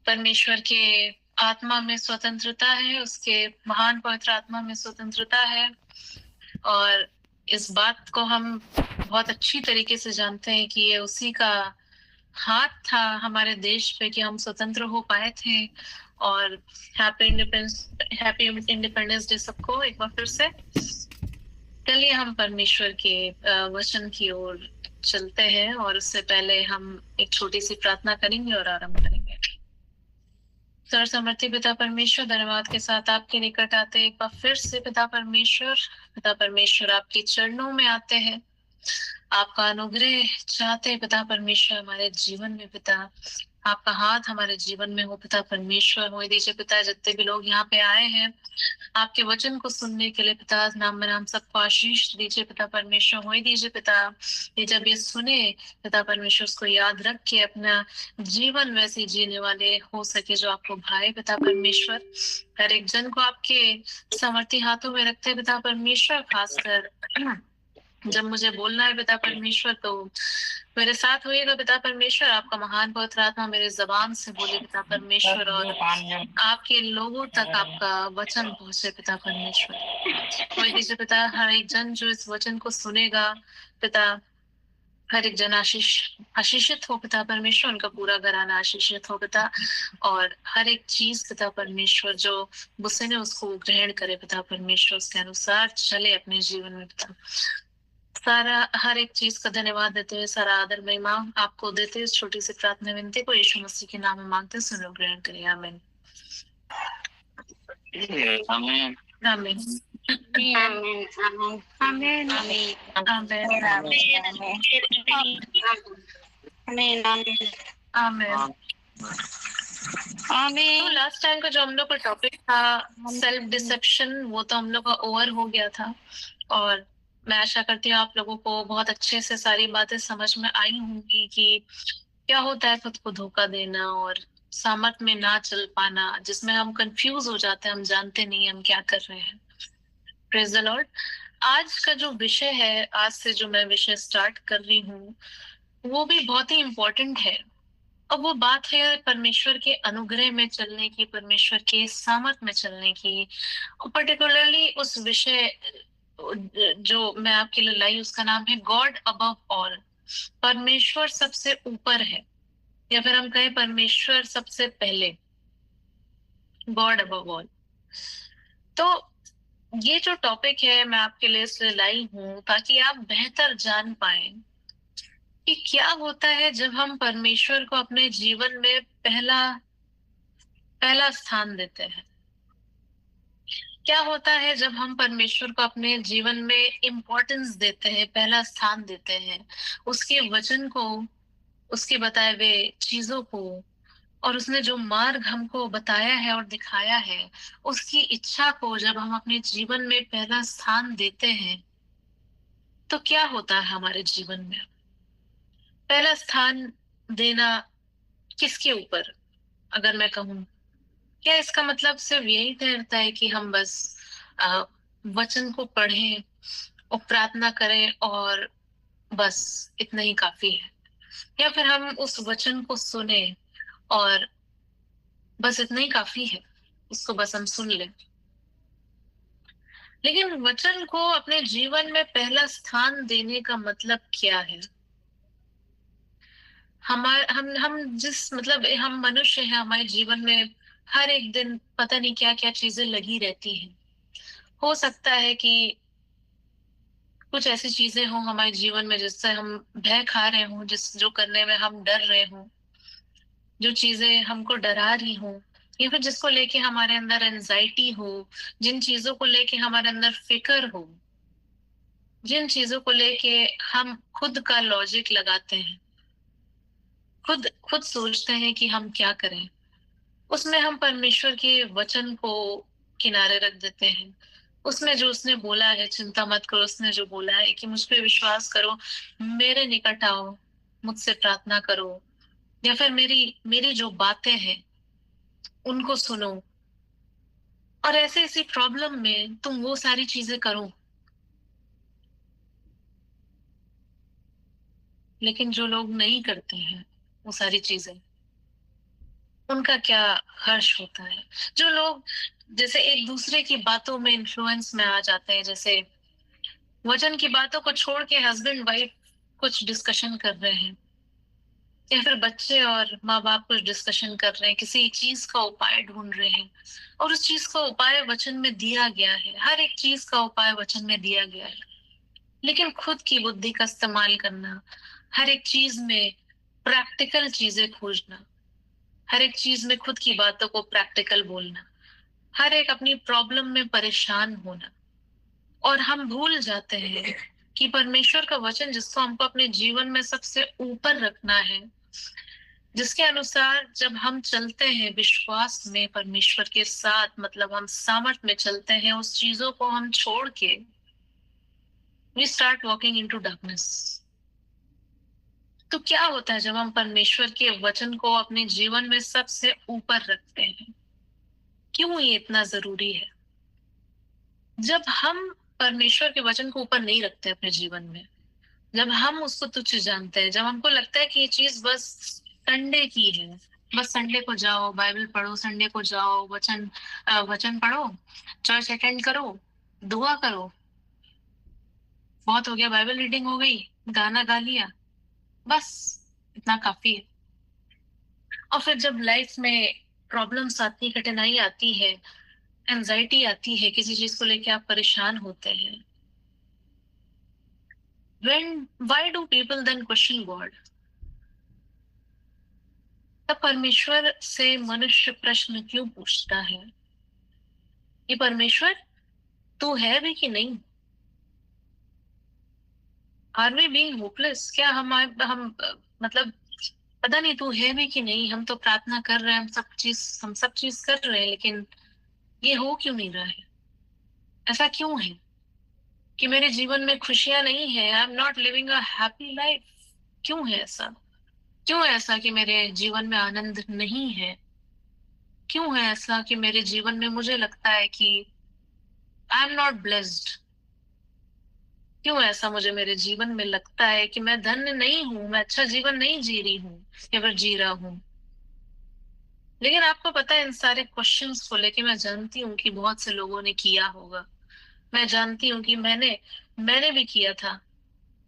परमेश्वर के आत्मा में स्वतंत्रता है, उसके महान पवित्र आत्मा में स्वतंत्रता है और इस बात को हम बहुत अच्छी तरीके से जानते हैं कि ये उसी का हाथ था हमारे देश पे कि हम स्वतंत्र हो पाए थे। और हैप्पी इंडिपेंडेंस डे सबको एक बार फिर से। चलिए हम परमेश्वर के वचन की ओर चलते हैं और उससे पहले हम एक छोटी सी प्रार्थना करेंगे और आरंभ करेंगे। सर्वसमर्थी पिता परमेश्वर, धन्यवाद के साथ आपके निकट आते एक बार फिर से पिता परमेश्वर आपके चरणों में आते हैं, आपका अनुग्रह चाहते हैं पिता परमेश्वर हमारे जीवन में। पिता आपका हाथ हमारे जीवन में हो पिता परमेश्वर। हो दीजिए पिता, जितने भी लोग यहाँ पे आए हैं आपके वचन को सुनने के लिए पिता, नाम में नाम सबको आशीष दीजिए पिता परमेश्वर। हो दीजिए पिता, ये जब ये सुने पिता परमेश्वर उसको याद रख के अपना जीवन वैसे जीने वाले हो सके जो आपको भाई पिता परमेश्वर। हर एक जन को आपके समर्थी हाथों में रखते हैं पिता परमेश्वर। खासकर जब मुझे बोलना है पिता परमेश्वर तो मेरे साथ होइएगा पिता परमेश्वर। आपका महान पवित्र आत्मा मेरे जबान से बोले पिता परमेश्वर और आपके लोगों तक आपका वचन पहुंचे पिता परमेश्वर। कोई दीजिए पिता, हर एक जन जो इस वचन को सुनेगा पिता, हर एक जन आशीषित हो पिता परमेश्वर, उनका पूरा घराना आशीषित हो पिता। और हर एक चीज पिता परमेश्वर जो मुझसे ने उसको ग्रहण करे पिता परमेश्वर, उसके अनुसार चले अपने जीवन में पिता। सारा हर एक चीज का धन्यवाद देते हुए सारा आदर महिमा आपको देते हुए इस छोटी सी प्रार्थना विनती को यीशु मसीह के नाम में मांगते सुनो ग्रहण करिए। आमीन आमीन आमीन आमीन आमीन। तो लास्ट टाइम का जो हम लोग का टॉपिक था सेल्फ डिसेप्शन, वो तो हम लोग का ओवर हो गया था और मैं आशा करती हूँ आप लोगों को बहुत अच्छे से सारी बातें समझ में आई होंगी कि क्या होता है खुद को धोखा देना और सामर्थ में ना चल पाना, जिसमें हम कंफ्यूज हो जाते हैं, हम जानते नहीं हम क्या कर रहे हैं। Praise the Lord. आज का जो विषय है, आज से जो मैं विषय स्टार्ट कर रही हूँ वो भी बहुत ही इम्पोर्टेंट है। अब वो बात है परमेश्वर के अनुग्रह में चलने की, परमेश्वर के सामर्थ में चलने की। पर्टिकुलरली उस विषय जो मैं आपके लिए लाई उसका नाम है गॉड अबव ऑल। परमेश्वर सबसे ऊपर है, या फिर हम कहें परमेश्वर सबसे पहले, गॉड अबव ऑल। तो ये जो टॉपिक है मैं आपके लिए इसलिए लाई हूं ताकि आप बेहतर जान पाए कि क्या होता है जब हम परमेश्वर को अपने जीवन में पहला पहला स्थान देते हैं। क्या होता है जब हम परमेश्वर को अपने जीवन में इम्पोर्टेंस देते हैं, पहला स्थान देते हैं, उसके वचन को, उसके बताए हुए चीजों को, और उसने जो मार्ग हमको बताया है और दिखाया है उसकी इच्छा को जब हम अपने जीवन में पहला स्थान देते हैं तो क्या होता है हमारे जीवन में। पहला स्थान देना किसके ऊपर, अगर मैं कहूँ, क्या इसका मतलब सिर्फ यही ठहरता है कि हम बस अ, वचन को पढ़ें और प्रार्थना करें और बस इतना ही काफी है, या फिर हम उस वचन को सुने और बस इतना ही काफी है, उसको बस हम सुन लें। लेकिन वचन को अपने जीवन में पहला स्थान देने का मतलब क्या है। हम जिस मतलब हम मनुष्य हैं, हमारे जीवन में हर एक दिन पता नहीं क्या क्या चीजें लगी रहती हैं। हो सकता है कि कुछ ऐसी चीजें हों हमारे जीवन में जिससे हम भय खा रहे हों, जो करने में हम डर रहे हों, जो चीजें हमको डरा रही हों, या फिर जिसको लेके हमारे अंदर एंजाइटी हो, जिन चीजों को लेके हमारे अंदर फिक्र हो, जिन चीजों को लेके हम खुद का लॉजिक लगाते हैं, खुद खुद सोचते हैं कि हम क्या करें, उसमें हम परमेश्वर के वचन को किनारे रख देते हैं। उसमें जो उसने बोला है, चिंता मत करो, उसने जो बोला है कि मुझ पे विश्वास करो, मेरे निकट आओ, मुझसे प्रार्थना करो, या फिर मेरी मेरी जो बातें हैं उनको सुनो, और ऐसे ऐसी प्रॉब्लम में तुम वो सारी चीजें करो। लेकिन जो लोग नहीं करते हैं वो सारी चीजें, उनका क्या हर्ष होता है। जो लोग जैसे एक दूसरे की बातों में इन्फ्लुएंस में आ जाते हैं, जैसे वचन की बातों को छोड़ के हस्बैंड वाइफ कुछ डिस्कशन कर रहे हैं, या फिर बच्चे और माँ बाप कुछ डिस्कशन कर रहे हैं, किसी चीज का उपाय ढूंढ रहे हैं, और उस चीज का उपाय वचन में दिया गया है, हर एक चीज का उपाय वचन में दिया गया है, लेकिन खुद की बुद्धि का इस्तेमाल करना, हर एक चीज में प्रैक्टिकल चीजें खोजना, हर एक चीज में खुद की बातों को प्रैक्टिकल बोलना, हर एक अपनी प्रॉब्लम में परेशान होना, और हम भूल जाते हैं कि परमेश्वर का वचन जिसको हमको अपने जीवन में सबसे ऊपर रखना है, जिसके अनुसार जब हम चलते हैं विश्वास में परमेश्वर के साथ, मतलब हम सामर्थ में चलते हैं, उस चीजों को हम छोड़ के we start walking into darkness. तो क्या होता है जब हम परमेश्वर के वचन को अपने जीवन में सबसे ऊपर रखते हैं? क्यों ये इतना जरूरी है? जब हम परमेश्वर के वचन को ऊपर नहीं रखते अपने जीवन में, जब हम उसको तुच्छ जानते हैं, जब हमको लगता है कि ये चीज बस संडे की है, बस संडे को जाओ बाइबल पढ़ो, संडे को जाओ वचन पढ़ो, चर्च अटेंड करो, दुआ करो, बहुत हो गया, बाइबल रीडिंग हो गई, गाना गा लिया, बस इतना काफी है। और फिर जब लाइफ में प्रॉब्लम्स आती, कठिनाई आती है, एंजाइटी आती है, किसी चीज को लेके आप परेशान होते हैं, why do people then question God? तब परमेश्वर से मनुष्य प्रश्न क्यों पूछता है कि परमेश्वर तू है भी कि नहीं? Are we being hopeless? क्या मतलब पता नहीं तू है भी कि नहीं, हम तो प्रार्थना कर रहे हैं, हम सब चीज कर रहे हैं, लेकिन ये हो क्यों नहीं रहा है? ऐसा क्यों है कि मेरे जीवन में खुशियां नहीं है? I am not living a happy life. क्यों है ऐसा? क्यों है ऐसा कि मेरे जीवन में आनंद नहीं है? क्यों है ऐसा कि मेरे जीवन में मुझे लगता है कि आई एम नॉट ब्लेस्ड? क्यों ऐसा मुझे मेरे जीवन में लगता है कि मैं धन्य नहीं हूं, मैं अच्छा जीवन नहीं जी रही हूँ या फिर जी रहा हूँ? लेकिन आपको पता है, इन सारे क्वेश्चंस को लेके मैं जानती हूँ कि बहुत से लोगों ने किया होगा। मैं जानती हूँ कि मैंने भी किया था।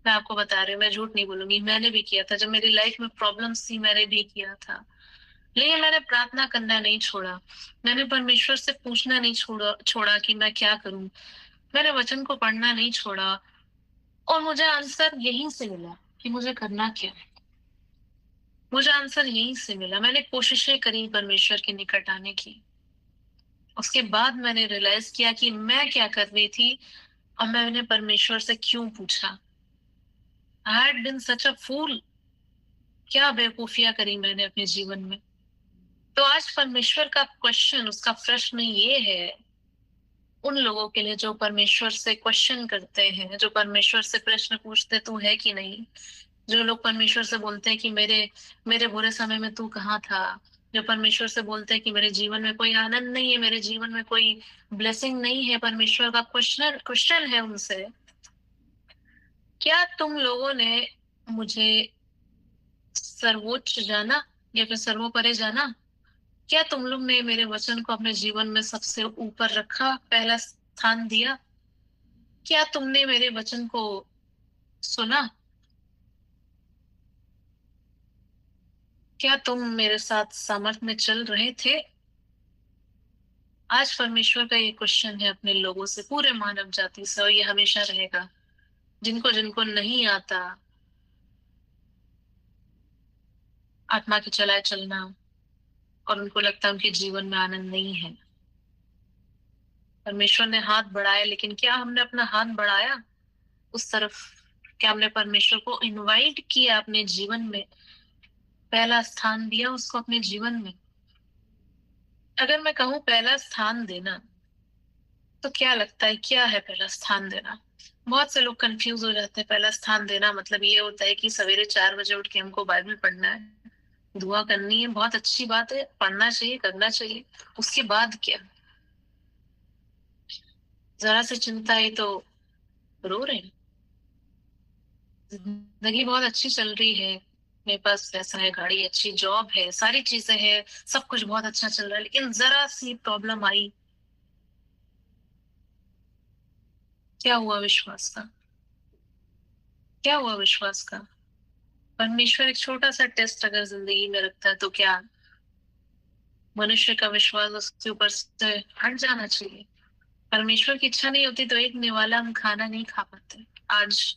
मैं आपको बता रही हूँ, मैं झूठ नहीं बोलूंगी, मैंने भी किया था। जब मेरी लाइफ में प्रॉब्लम्स थी, मैंने भी किया था। लेकिन मैंने प्रार्थना करना नहीं छोड़ा, मैंने परमेश्वर से पूछना नहीं छोड़ा कि मैं क्या करूं, मैंने वचन को पढ़ना नहीं छोड़ा, और मुझे आंसर यहीं से मिला कि मुझे करना क्या है। मुझे आंसर यहीं से मिला। मैंने कोशिशें करी परमेश्वर के निकट आने की, उसके बाद मैंने रियलाइज किया कि मैं क्या कर रही थी, और मैंने परमेश्वर से क्यों पूछा। आई हैड बीन सच अ फूल। क्या बेवकूफियां करी मैंने अपने जीवन में। तो आज परमेश्वर का क्वेश्चन, उसका प्रश्न ये है उन लोगों के लिए जो परमेश्वर से क्वेश्चन करते हैं, जो परमेश्वर से प्रश्न पूछते तू है कि नहीं। जो लोग परमेश्वर से बोलते हैं कि मेरे मेरे बुरे समय में तू कहाँ था। जो परमेश्वर से बोलते हैं कि मेरे जीवन में कोई आनंद नहीं है, मेरे जीवन में कोई ब्लेसिंग नहीं है। परमेश्वर का क्वेश्चन क्वेश्चन है उनसे, क्या तुम लोगों ने मुझे सर्वोच्च जाना या फिर सर्वोपरि जाना? क्या तुम लोग ने मेरे वचन को अपने जीवन में सबसे ऊपर रखा, पहला स्थान दिया? क्या तुमने मेरे वचन को सुना? क्या तुम मेरे साथ सामर्थ में चल रहे थे? आज परमेश्वर का ये क्वेश्चन है अपने लोगों से, पूरे मानव जाति से, और ये हमेशा रहेगा। जिनको जिनको नहीं आता आत्मा की चलाए चलना, और उनको लगता है उनके जीवन में आनंद नहीं है। परमेश्वर ने हाथ बढ़ाया, लेकिन क्या हमने अपना हाथ बढ़ाया उस तरफ? क्या हमने परमेश्वर को इनवाइट किया अपने जीवन में, पहला स्थान दिया उसको अपने जीवन में? अगर मैं कहूँ पहला स्थान देना, तो क्या लगता है क्या है पहला स्थान देना? बहुत से लोग कंफ्यूज हो जाते हैं। पहला स्थान देना मतलब ये होता है कि सवेरे 4 बजे उठ के हमको बाइबल पढ़ना है, दुआ करनी है। बहुत अच्छी बात है, पढ़ना चाहिए, करना चाहिए। उसके बाद क्या? जरा सी चिंता है तो रो रहे हैं। जिंदगी बहुत अच्छी चल रही है, मेरे पास पैसा है, गाड़ी, अच्छी जॉब है, सारी चीजें हैं, सब कुछ बहुत अच्छा चल रहा है, लेकिन जरा सी प्रॉब्लम आई। क्या हुआ विश्वास का? क्या हुआ विश्वास का? परमेश्वर एक छोटा सा टेस्ट अगर जिंदगी में रखता है तो क्या मनुष्य का विश्वास उसके ऊपर से हट जाना चाहिए? परमेश्वर की इच्छा नहीं होती तो एक निवाला हम खाना नहीं खा पाते। आज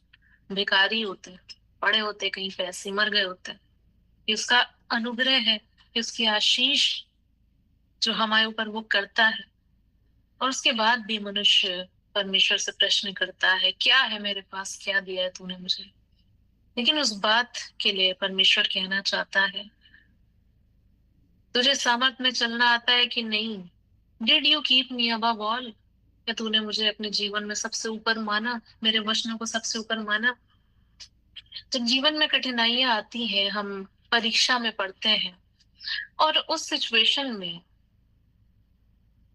भिखारी होते, पड़े होते, कहीं पे ऐसे मर गए होते। ये उसका अनुग्रह है, ये उसकी आशीष जो हमारे ऊपर वो करता है। और उसके बाद भी मनुष्य परमेश्वर से प्रश्न करता है, क्या है मेरे पास, क्या दिया है तूने मुझे? लेकिन उस बात के लिए परमेश्वर कहना चाहता है, तुझे सामर्थ में चलना आता है कि नहीं? Did you keep me above all? क्या तूने मुझे अपने जीवन में सबसे ऊपर माना, मेरे वचनों को सबसे ऊपर माना? जब जीवन में कठिनाइयां आती हैं, हम परीक्षा में पढ़ते हैं, और उस सिचुएशन में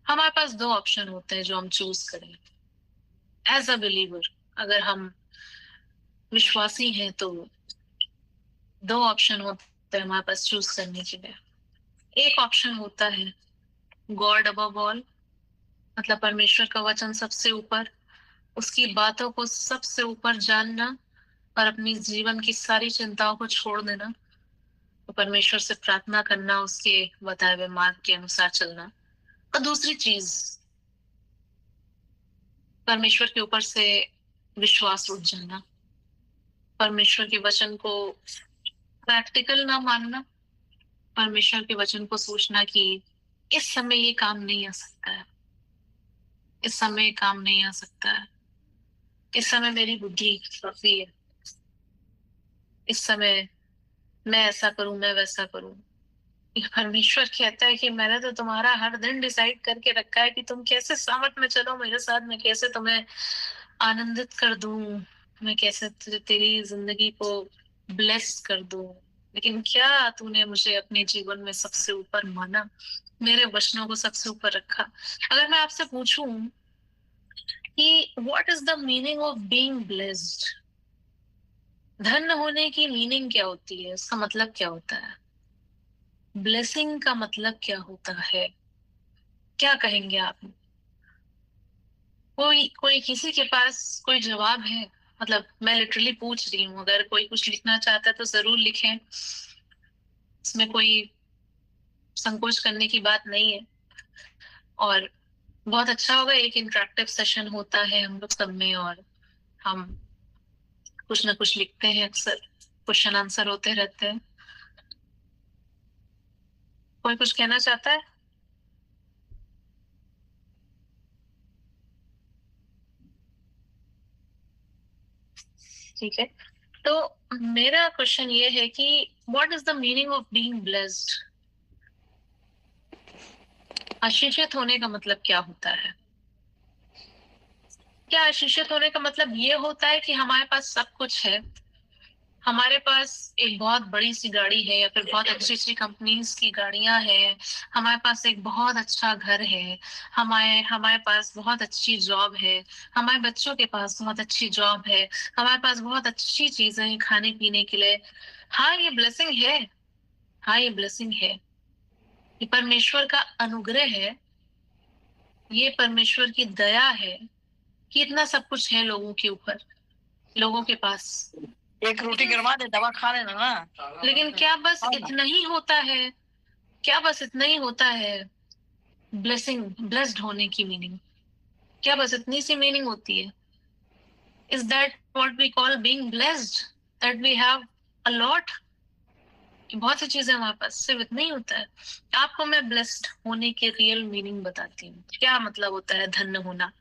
हमारे पास दो ऑप्शन होते हैं जो हम चूज करें। एज अ बिलीवर, अगर हम विश्वासी हैं तो दो ऑप्शन होते हैं हमारे पास चूज करने के लिए। एक ऑप्शन होता है गॉड अबव ऑल, मतलब परमेश्वर का वचन सबसे ऊपर, उसकी बातों को सबसे ऊपर जानना और अपनी जीवन की सारी चिंताओं को छोड़ देना, तो परमेश्वर से प्रार्थना करना, उसके बताए हुए मार्ग के अनुसार चलना। और दूसरी चीज, परमेश्वर के ऊपर से विश्वास उठ जाना, परमेश्वर के वचन को प्रैक्टिकल ना मानना, परमेश्वर के वचन को सोचना कि इस समय ये काम नहीं आ सकता है, इस समय काम नहीं आ सकता है, इस समय मेरी बुद्धि काफी है, इस समय मैं ऐसा करूं, मैं वैसा करूं। परमेश्वर कहता है कि मैंने तो तुम्हारा हर दिन डिसाइड करके रखा है कि तुम कैसे सामर्थ में चलो मेरे साथ, मैं कैसे तुम्हें आनंदित कर दूं, मैं कैसे तेरी जिंदगी को ब्लेस कर दूं। लेकिन क्या तूने मुझे अपने जीवन में सबसे ऊपर माना, मेरे वचनों को सबसे ऊपर रखा? अगर मैं आपसे पूछूं कि what is the meaning of being blessed, धन्य होने की मीनिंग क्या होती है, उसका मतलब क्या होता है, ब्लेसिंग का मतलब क्या होता है, क्या कहेंगे आप? कोई कोई किसी के पास कोई जवाब है? मतलब मैं लिटरली पूछ रही हूँ, अगर कोई कुछ लिखना चाहता है तो जरूर लिखें, इसमें कोई संकोच करने की बात नहीं है। और बहुत अच्छा होगा, एक इंटरेक्टिव सेशन होता है हम लोग सब में, और हम कुछ ना कुछ लिखते हैं, अक्सर क्वेश्चन आंसर होते रहते हैं। कोई कुछ कहना चाहता है? ठीक है, तो मेरा क्वेश्चन ये है कि what is the meaning of being blessed? आशीषित होने का मतलब क्या होता है? क्या आशीषित होने का मतलब ये होता है कि हमारे पास सब कुछ है, हमारे पास एक बहुत बड़ी सी गाड़ी है, या फिर बहुत अच्छी अच्छी कंपनीज की गाड़ियां हैं, हमारे पास एक बहुत अच्छा घर है, हमारे हमारे पास बहुत अच्छी जॉब है, हमारे बच्चों के पास बहुत अच्छी जॉब है, हमारे पास बहुत अच्छी चीजें हैं खाने पीने के लिए? हाँ, ये ब्लेसिंग है। हाँ, ये ब्लेसिंग है, ये परमेश्वर का अनुग्रह है, ये परमेश्वर की दया है कि इतना सब कुछ है लोगों के ऊपर, लोगों के पास। एक रोटी गरमा दे, दवा खा लेना ना। लेकिन क्या बस इतना ही होता है? क्या बस इतना ही होता है ब्लेसिंग, ब्लेस्ड होने की मीनिंग? क्या बस इतनी सी मीनिंग होती है? Is that what we call being blessed, that we have a lot, कि बहुत सी चीजें हमारे पास, सिर्फ इतना ही होता है? आपको मैं ब्लेस्ड होने की रियल मीनिंग बताती हूँ, क्या मतलब होता है धन्य होना।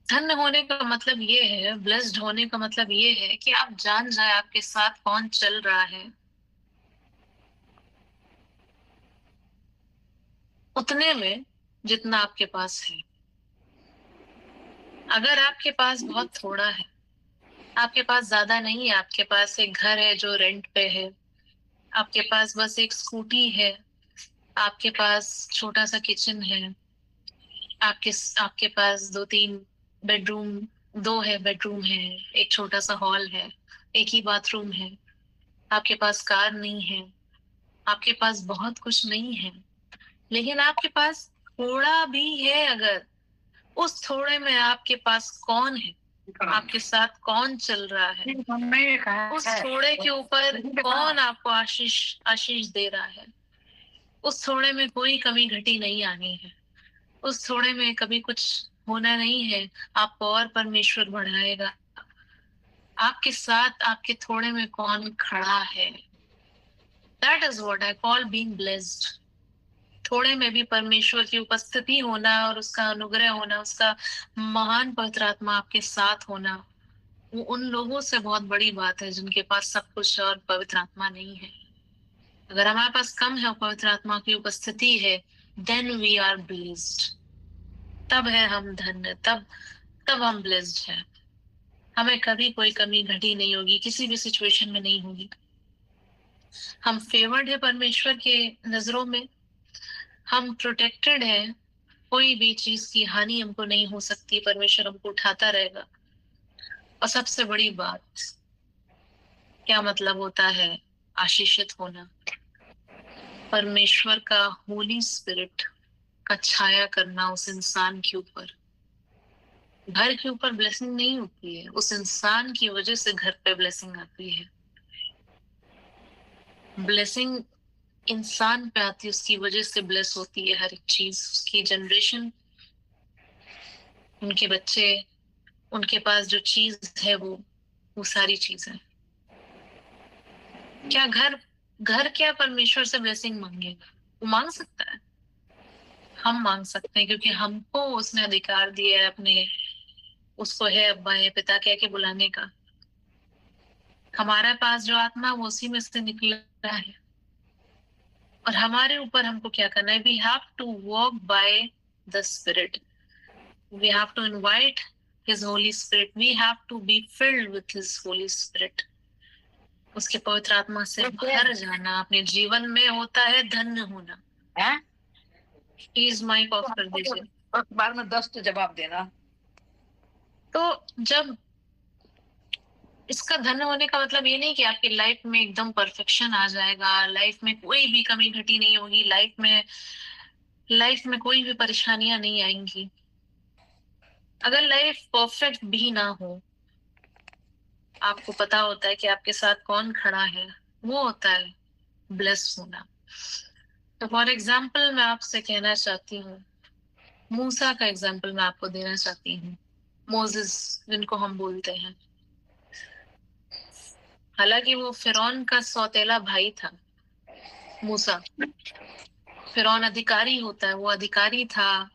धन्य होने का मतलब ये है, ब्लेस्ड होने का मतलब ये है कि आप जान जाए आपके साथ कौन चल रहा है, उतने में जितना आपके पास है। अगर आपके पास बहुत थोड़ा है, आपके पास ज्यादा नहीं है, आपके पास एक घर है जो रेंट पे है, आपके पास बस एक स्कूटी है, आपके पास छोटा सा किचन है, आपके आपके पास 2-3 बेडरूम 2 है बेडरूम है, एक छोटा सा हॉल है, एक ही बाथरूम है, आपके पास कार नहीं है, आपके पास बहुत कुछ नहीं है, लेकिन आपके पास थोड़ा भी है अगर, उस थोड़े में आपके पास कौन है, आपके साथ कौन चल रहा है, उस थोड़े के ऊपर कौन आपको आशीष आशीष दे रहा है, उस थोड़े में कोई कमी घटी नहीं आनी है, उस थोड़े में कभी कुछ होना नहीं है, आपको और परमेश्वर बढ़ाएगा। आपके साथ आपके थोड़े में कौन खड़ा है, that is what I call being blessed. थोड़े में भी परमेश्वर की उपस्थिति होना और उसका अनुग्रह होना, उसका महान पवित्र आत्मा आपके साथ होना, वो उन लोगों से बहुत बड़ी बात है जिनके पास सब कुछ और पवित्र आत्मा नहीं है। अगर हमारे पास कम है और पवित्र आत्मा की उपस्थिति है, देन वी आर ब्लेस्ड। तब है हम धन्य, तब हम ब्लेस्ड हैं। हमें कभी कोई कमी घटी नहीं होगी, किसी भी सिचुएशन में नहीं होगी। हम फेवर्ड है परमेश्वर के नजरों में, हम प्रोटेक्टेड है, कोई भी चीज की हानि हमको नहीं हो सकती, परमेश्वर हमको उठाता रहेगा। और सबसे बड़ी बात, क्या मतलब होता है आशीषित होना? परमेश्वर का होली स्पिरिट का छाया करना उस इंसान के ऊपर। घर के ऊपर ब्लेसिंग नहीं होती है, उस इंसान की वजह से घर पे ब्लेसिंग आती है। ब्लेसिंग इंसान पे आती है, उसकी वजह से ब्लेस होती है हर एक चीज, उसकी जनरेशन, उनके बच्चे, उनके पास जो चीज है वो सारी चीजें। क्या घर घर क्या परमेश्वर से ब्लेसिंग मांगेगा? वो मांग सकता है, हम मांग सकते हैं, क्योंकि हमको उसने अधिकार दिया है अपने, उसको है अब्बा है पिता कह के बुलाने का। हमारे पास जो आत्मा वो उसी में से निकला है, और हमारे ऊपर हमको क्या करना है? We have to walk by the spirit, we have to invite his holy spirit, we have to be filled with his holy spirit. उसके पवित्र आत्मा से भर जाना अपने जीवन में होता है धन्य होना। प्लीज माइक ऑफ कर दीजिए। बार में 10 तो जवाब देना। तो जब इसका धन्य होने का मतलब ये नहीं कि आपकी लाइफ में एकदम परफेक्शन आ जाएगा, लाइफ में कोई भी कमी घटी नहीं होगी, लाइफ में कोई भी परेशानियां नहीं आएंगी। अगर लाइफ परफेक्ट भी ना हो, आपको पता होता है कि आपके साथ कौन खड़ा है, वो होता है ब्लेस होना। तो फॉर एग्जाम्पल मैं आपसे कहना चाहती हूँ, मूसा का एग्जाम्पल मैं आपको देना चाहती हूँ, मोजेस जिनको हम बोलते हैं। हालांकि वो फिरौन का सौतेला भाई था मूसा। फिरौन अधिकारी होता है, वो अधिकारी था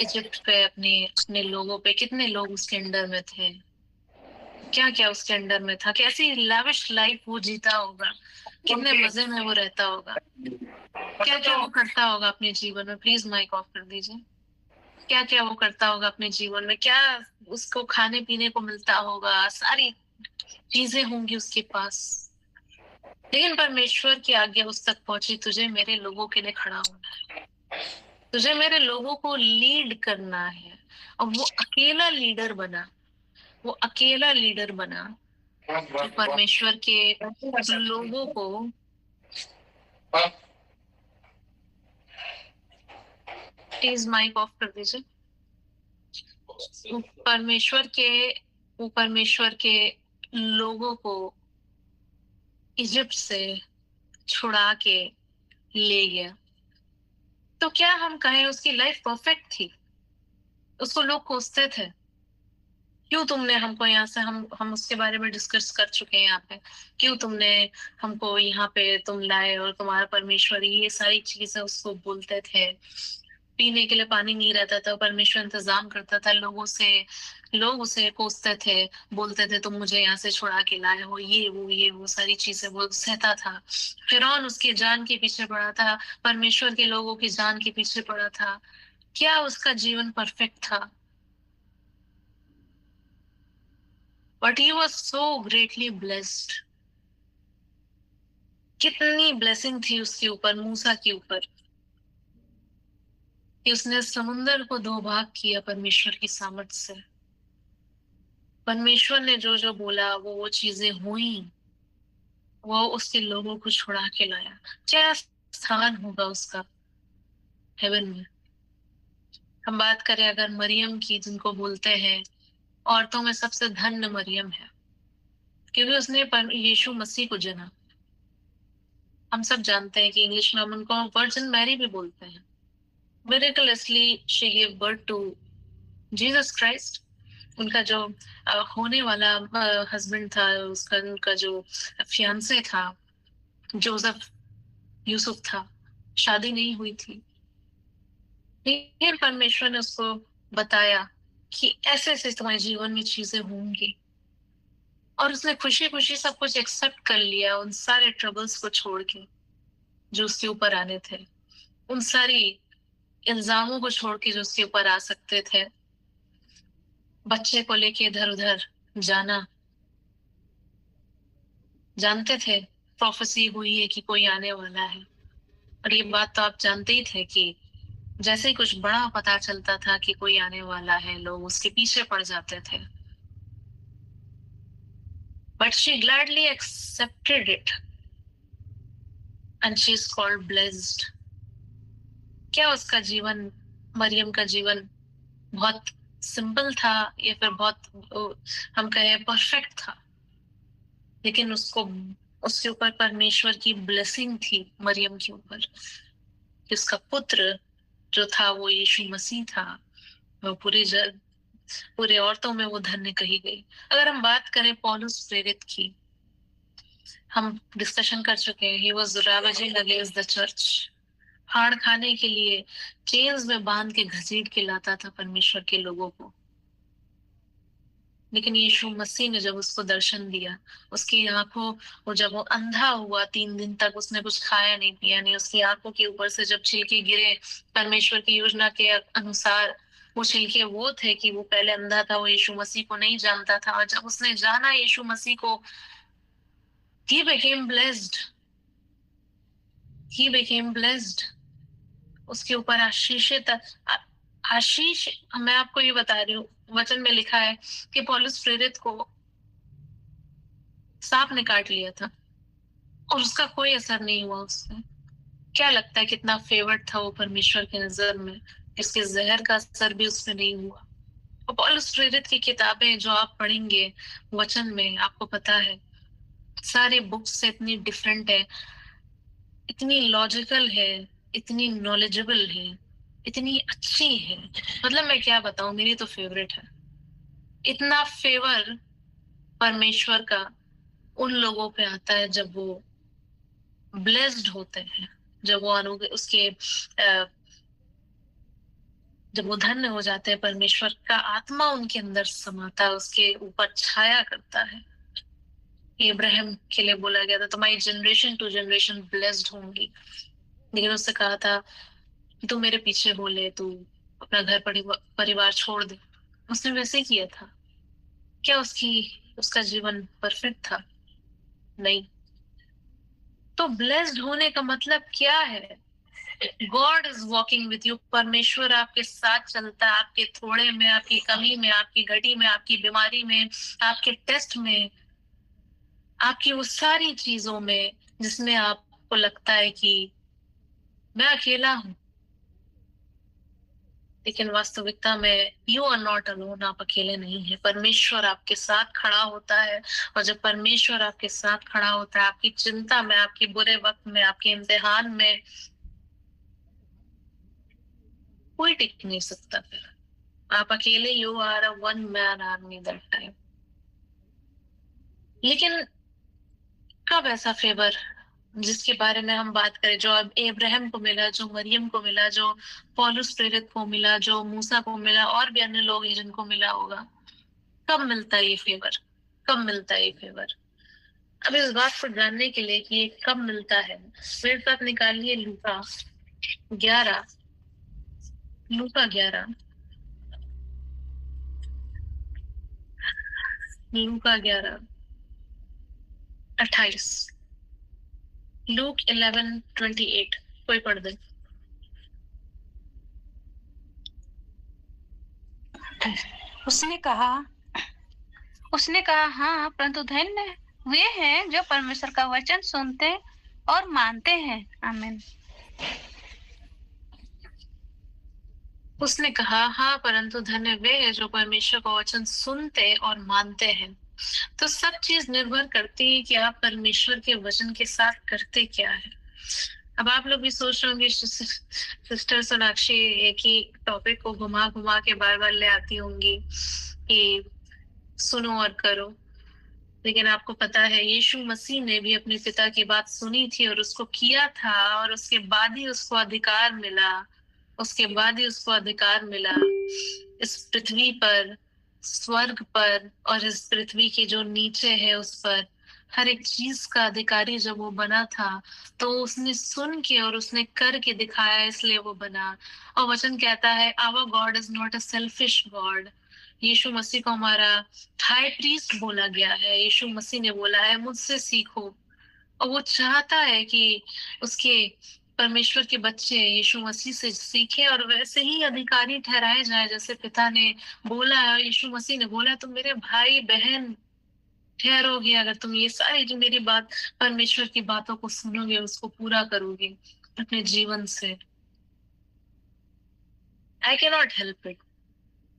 इजिप्ट पे, अपने अपने लोगों पे। कितने लोग उसके अंडर में थे, क्या क्या उसके अंडर में था, कैसी लैविश लाइफ वो जीता होगा, कितने मजे में वो रहता होगा, क्या क्या वो करता होगा अपने जीवन में। प्लीज माइक ऑफ कर दीजिए। क्या क्या वो करता होगा अपने जीवन में, क्या उसको खाने पीने को मिलता होगा, सारी चीजें होंगी उसके पास। लेकिन परमेश्वर की आज्ञा उस तक पहुंची, तुझे मेरे लोगों के लिए खड़ा होना है, तुझे मेरे लोगों को लीड करना है। और वो अकेला लीडर बना, वो अकेला लीडर बना जो परमेश्वर के लोगों को, प्लीज माइक ऑफ कर दीजिए। वो परमेश्वर के लोगों को इजिप्ट से छुड़ा के ले गया। तो क्या हम कहें उसकी लाइफ परफेक्ट थी? उसको लोग कोसते थे, क्यों तुमने हमको यहाँ से, हम उसके बारे में डिस्कस कर चुके हैं यहाँ पे, क्यों तुमने हमको यहाँ पे तुम लाए, और तुम्हारा परमेश्वर, ये सारी चीजें उसको बोलते थे। पीने के लिए पानी नहीं रहता था, परमेश्वर इंतजाम करता था लोगों से, लोग उसे कोसते थे, बोलते थे तुम मुझे यहाँ से छुड़ा के लाए हो, ये वो सारी चीजें वो सहता था। फिरौन उसकी जान के पीछे पड़ा था, परमेश्वर के लोगों की जान के पीछे पड़ा था। क्या उसका जीवन परफेक्ट था? But he was so greatly blessed. कितनी ब्लेसिंग थी उसके ऊपर, मूसा के ऊपर, कि उसने समुंदर को 2 भाग किया परमेश्वर की सामर्थ से। परमेश्वर ने जो जो बोला वो चीजें हुई, वो उसके लोगों को छुड़ा के लाया। क्या स्थान होगा उसका हेवन में। हम बात करें अगर मरियम की, जिनको बोलते हैं औरतों में सबसे धन्य मरियम है, क्योंकि उसने यीशु मसीह को जना। हम सब जानते हैं कि इंग्लिश में हम उनको वर्जिन मैरी भी बोलते हैं। Miraculously she give birth to Jesus Christ. उनका जो होने वाला हस्बैंड था, उसका उनका जो फियांसे था जोसेफ, यूसुफ था, शादी नहीं हुई थी, लेकिन परमेश्वर ने उसको बताया कि ऐसे ऐसे तुम्हारे जीवन में चीजें होंगी, और उसने खुशी खुशी सब कुछ एक्सेप्ट कर लिया, उन सारे ट्रबल्स को छोड़ के जो उसके ऊपर आने थे, उन सारी इल्जामों को छोड़ के जो उसके ऊपर आ सकते थे। बच्चे को लेके इधर उधर जाना, जानते थे प्रोफेसी हुई है कि कोई आने वाला है, और ये बात तो आप जानते ही थे कि जैसे ही कुछ बड़ा पता चलता था कि कोई आने वाला है, लोग उसके पीछे पड़ जाते थे। But she gladly accepted it and she is called blessed. क्या उसका जीवन, मरियम का जीवन बहुत सिंपल था या फिर बहुत हम कहें परफेक्ट था, लेकिन उसको, उसके ऊपर परमेश्वर की ब्लेसिंग थी मरियम के ऊपर, कि उसका पुत्र जो था वो यीशु मसीह था। वो पूरे औरतों में वो धन्य कही गई। अगर हम बात करें पौलुस प्रेरित की, हम डिस्कशन कर चुके हैं, he was ravaging against the church. फाड़ खाने के लिए चेन्स में बांध के घसीट के लाता था परमेश्वर के लोगों को, लेकिन यीशु मसीह ने जब उसको दर्शन दिया, उसकी आंखों, वो जब वो अंधा हुआ 3 दिन तक उसने कुछ खाया नहीं पिया नहीं, उसकी आंखों के ऊपर से जब छिलके गिरे, परमेश्वर की योजना के अनुसार वो छिलके वो थे कि वो पहले अंधा था, वो यीशु मसीह को नहीं जानता था, और जब उसने जाना यीशु मसीह को, he became blessed, he became blessed। उसके ऊपर आशीषित आशीष, मैं आपको ये बता रही हूँ, वचन में लिखा है कि पौलुस प्रेरित को सांप ने काट लिया था और उसका कोई असर नहीं हुआ उससे। क्या लगता है कितना फेवर्ड था वो परमेश्वर की नजर में, इसके जहर का असर भी उसमें नहीं हुआ। और पौलुस प्रेरित की किताबें जो आप पढ़ेंगे वचन में, आपको पता है सारे बुक्स से इतनी डिफरेंट है, इतनी लॉजिकल है, इतनी नॉलेजेबल है, इतनी अच्छी है। मतलब मैं क्या बताऊं, मेरी तो फेवरेट है। इतना फेवर परमेश्वर का उन लोगों पे आता है जब वो ब्लेस्ड होते हैं, जब वो उसके जब वो धन्य हो जाते हैं, परमेश्वर का आत्मा उनके अंदर समाता है, उसके ऊपर छाया करता है। इब्राहिम के लिए बोला गया था तुम्हारी जनरेशन टू जनरेशन ब्लेस्ड होंगी, लेकिन उससे कहा था कि तू मेरे पीछे हो ले, तू अपना घर परिवार छोड़ दे। उसने वैसे किया था। क्या उसका जीवन परफेक्ट था? नहीं। तो ब्लेस्ड होने का मतलब क्या है? God is walking with you. परमेश्वर आपके साथ चलता है, आपके थोड़े में, आपकी कमी में, आपकी घटी में, आपकी बीमारी में, आपके टेस्ट में, आपकी वो सारी चीजों में जिसमें आपको लगता है कि मैं अकेला हूं, लेकिन वास्तविकता में यू आर नॉट अलोन, आप अकेले नहीं है। परमेश्वर आपके साथ खड़ा होता है, और जब परमेश्वर आपके साथ खड़ा होता है, आपकी चिंता में, आपके बुरे वक्त में, आपके इम्तिहान में, कोई टिक नहीं सकता। फिर आप अकेले, you are a one man army that time. लेकिन कब ऐसा फेवर जिसके बारे में हम बात करें, जो अब इब्राहिम को मिला, जो मरियम को मिला, जो पौलुस प्रेरित को मिला, जो मूसा को मिला, और भी अन्य लोग हैं जिनको मिला होगा, कब मिलता है ये फेवर? कब मिलता है ये फेवर? अब इस बात को जानने के लिए कि ये कब मिलता है, मेरे साथ निकालिए लूका 11, लूका 11, लूका 11 28, लूक 11:28। कोई पढ़ दे। उसने कहा, उसने कहा, हाँ, परंतु धन्य वे हैं जो परमेश्वर का वचन सुनते और मानते हैं। आमीन। उसने कहा, हाँ, परंतु धन्य वे हैं जो परमेश्वर का वचन सुनते और मानते हैं। तो सब चीज निर्भर करती है कि आप परमेश्वर के वचन के साथ करते क्या है। अब आप लोग भी सोच रहे होंगे, सिस्टर सोनाक्षी एक ही टॉपिक को घुमा घुमा के बार बार ले आती होंगी कि सुनो और करो। लेकिन आपको पता है, यीशु मसीह ने भी अपने पिता की बात सुनी थी और उसको किया था, और उसके बाद ही उसको अधिकार मिला। उसके बाद ही उसको अधिकार मिला इस पृथ्वी पर, स्वर्ग पर, और इस पृथ्वी के जो नीचे है उस पर हर एक चीज का अधिकारी जब वो बना था, तो उसने सुन के और उसने करके दिखाया, इसलिए वो बना। और वचन कहता है, our God is not a selfish God. यीशु मसीह को हमारा हाई प्रीस्ट बोला गया है। यीशु मसीह ने बोला है, मुझसे सीखो। और वो चाहता है कि उसके परमेश्वर के बच्चे यीशु मसीह से सीखे और वैसे ही अधिकारी ठहराए जाए, जैसे पिता ने बोला है, यीशु मसीह ने बोला, तुम मेरे भाई बहन ठहरोगे अगर तुम ये सारी जो मेरी बात, परमेश्वर की बातों को सुनोगे, उसको पूरा करोगे अपने जीवन से। I can not help it,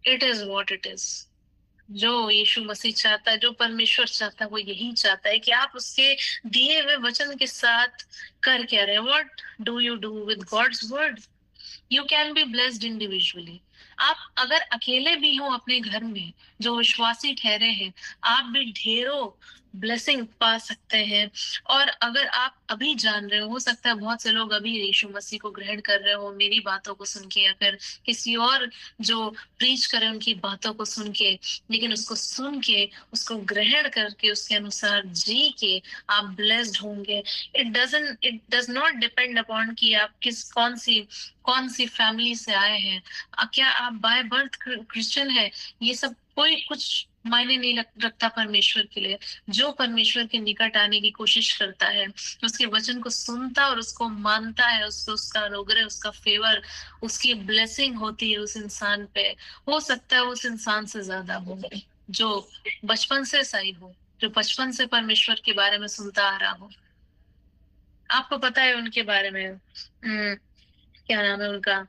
it is what it is. जो यीशु मसीह चाहता है, जो परमेश्वर चाहता है, वो यही चाहता है कि आप उसके दिए हुए वचन के साथ कर क्या रहे। What do you do with God's word? You can be blessed individually. आप अगर अकेले भी हो अपने घर में, जो विश्वासी ठहरे हैं, आप भी ढेरों ब्लेसिंग पा सकते हैं। और अगर आप अभी जान रहे हो सकता है बहुत से लोग अभी यीशु मसीह को ग्रहण कर रहे हो मेरी बातों को सुन के, या फिर किसी और जो प्रीच करे उनकी बातों को सुन के, लेकिन उसको सुन के, उसको ग्रहण करके, उसके अनुसार जी के आप ब्लेस्ड होंगे। It does not depend upon कि आप कौन सी फैमिली से आए हैं, क्या आप बाय बर्थ क्रिश्चियन है, ये सब कोई कुछ मायने नहीं रखता परमेश्वर के लिए। जो परमेश्वर के निकट आने की कोशिश करता है, उसके वचन को सुनता और उसको मानता है, उसको उसका अनुग्रह, उसका फेवर, उसकी ब्लेसिंग होती है उस इंसान पे। हो सकता है उस इंसान से ज्यादा हो, जो बचपन से सही हो, जो बचपन से परमेश्वर के बारे में सुनता आ रहा हो। आपको पता है उनके बारे में, क्या नाम है उनका,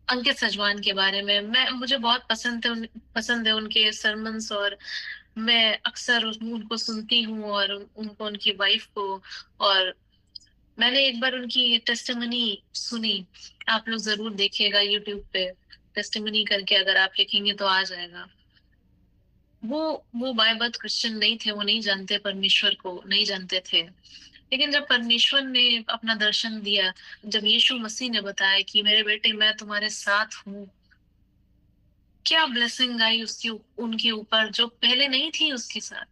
अंकित सजवान के बारे में। मुझे बहुत पसंद है उनके सरमन्स, और मैं अक्सर उनको सुनती हूँ, और उनको, उनकी वाइफ को। और मैंने एक बार उनकी टेस्टिमनी सुनी, आप लोग जरूर देखिएगा यूट्यूब पे, टेस्टिमनी करके अगर आप लिखेंगे तो आ जाएगा। वो बाय बर्थ क्रिश्चियन नहीं थे, वो नहीं जानते परमेश्वर को, नहीं जानते थे। लेकिन जब परमेश्वर ने अपना दर्शन दिया, जब यीशु मसीह ने बताया कि मेरे बेटे मैं तुम्हारे साथ हूँ, क्या ब्लेसिंग आई उसकी उनके ऊपर जो पहले नहीं थी उसके साथ।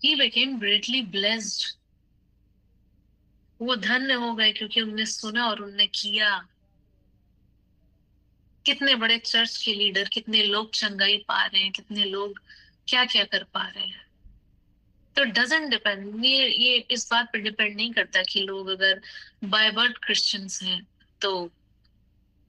He became greatly blessed। वो धन्य हो गए क्योंकि उनने सुना और उनने किया। कितने बड़े चर्च के लीडर, कितने लोग चंगाई पा रहे हैं, कितने लोग क्या क्या कर पा रहे हैं। तो डजेंट डिपेंड, ये इस बात पर डिपेंड नहीं करता कि लोग अगर बाय बर्थ क्रिश्चियंस हैं तो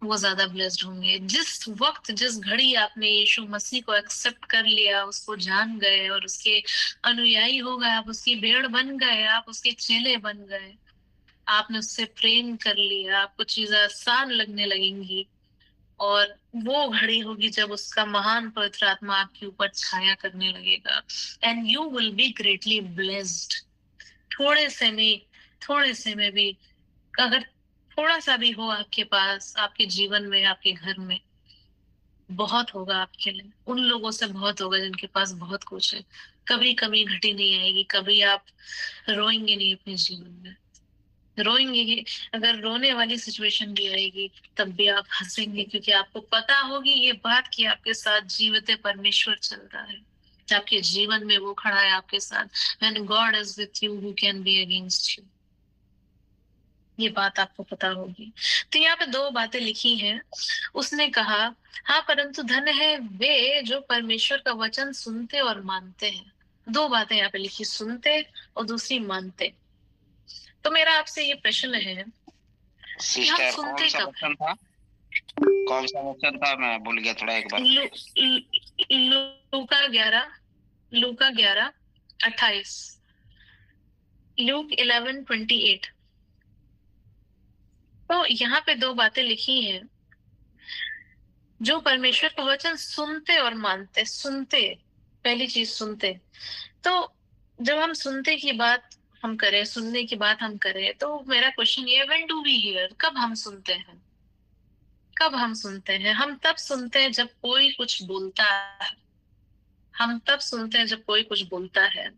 वो ज्यादा ब्लेस्ड होंगे। जिस वक्त, जिस घड़ी आपने यीशु मसीह को एक्सेप्ट कर लिया, उसको जान गए और उसके अनुयायी हो गए, आप उसकी भेड़ बन गए, आप उसके चेले बन गए, आपने उससे प्रेम कर लिया, आपको चीजें आसान लगने लगेंगी। और वो घड़ी होगी जब उसका महान पवित्र आत्मा आपके ऊपर छाया करने लगेगा, and you will be greatly blessed. थोड़े से में थोड़े से में भी अगर थोड़ा सा भी हो आपके पास, आपके जीवन में, आपके घर में, बहुत होगा आपके लिए। उन लोगों से बहुत होगा जिनके पास बहुत कुछ है। कभी कमी घटी नहीं आएगी, कभी आप रोएंगे नहीं अपने जीवन में। रोएंगे ही, अगर रोने वाली सिचुएशन भी आएगी तब भी आप हंसेंगे, क्योंकि आपको पता होगी ये बात कि आपके साथ जीवित परमेश्वर चल रहा है, आपके जीवन में वो खड़ा है आपके साथ। When God is with you, who can be against you? ये बात आपको पता होगी। तो यहाँ पे दो बातें लिखी हैं। उसने कहा, हाँ, परंतु धन्य है वे जो परमेश्वर का वचन सुनते और मानते हैं। दो बातें यहाँ पे लिखी, सुनते और दूसरी मानते। तो मेरा आपसे ये प्रश्न है, सिस्टर कौन सा वचन था? कौन सा वचन था? मैं भूल गया थोड़ा, एक बार। लूका 11:28, ल्यूक 11:28। तो यहाँ पे दो बातें लिखी हैं। जो परमेश्वर का वचन सुनते और मानते, सुनते, पहली चीज सुनते। तो जब हम सुनते की बात हम करें, सुनने की बात हम करें, तो मेरा क्वेश्चन ये, व्हेन डू वी हियर, कब हम सुनते हैं? कब हम सुनते हैं? हम तब सुनते हैं जब कोई कुछ बोलता है। हम तब सुनते हैं जब कोई कुछ बोलता है।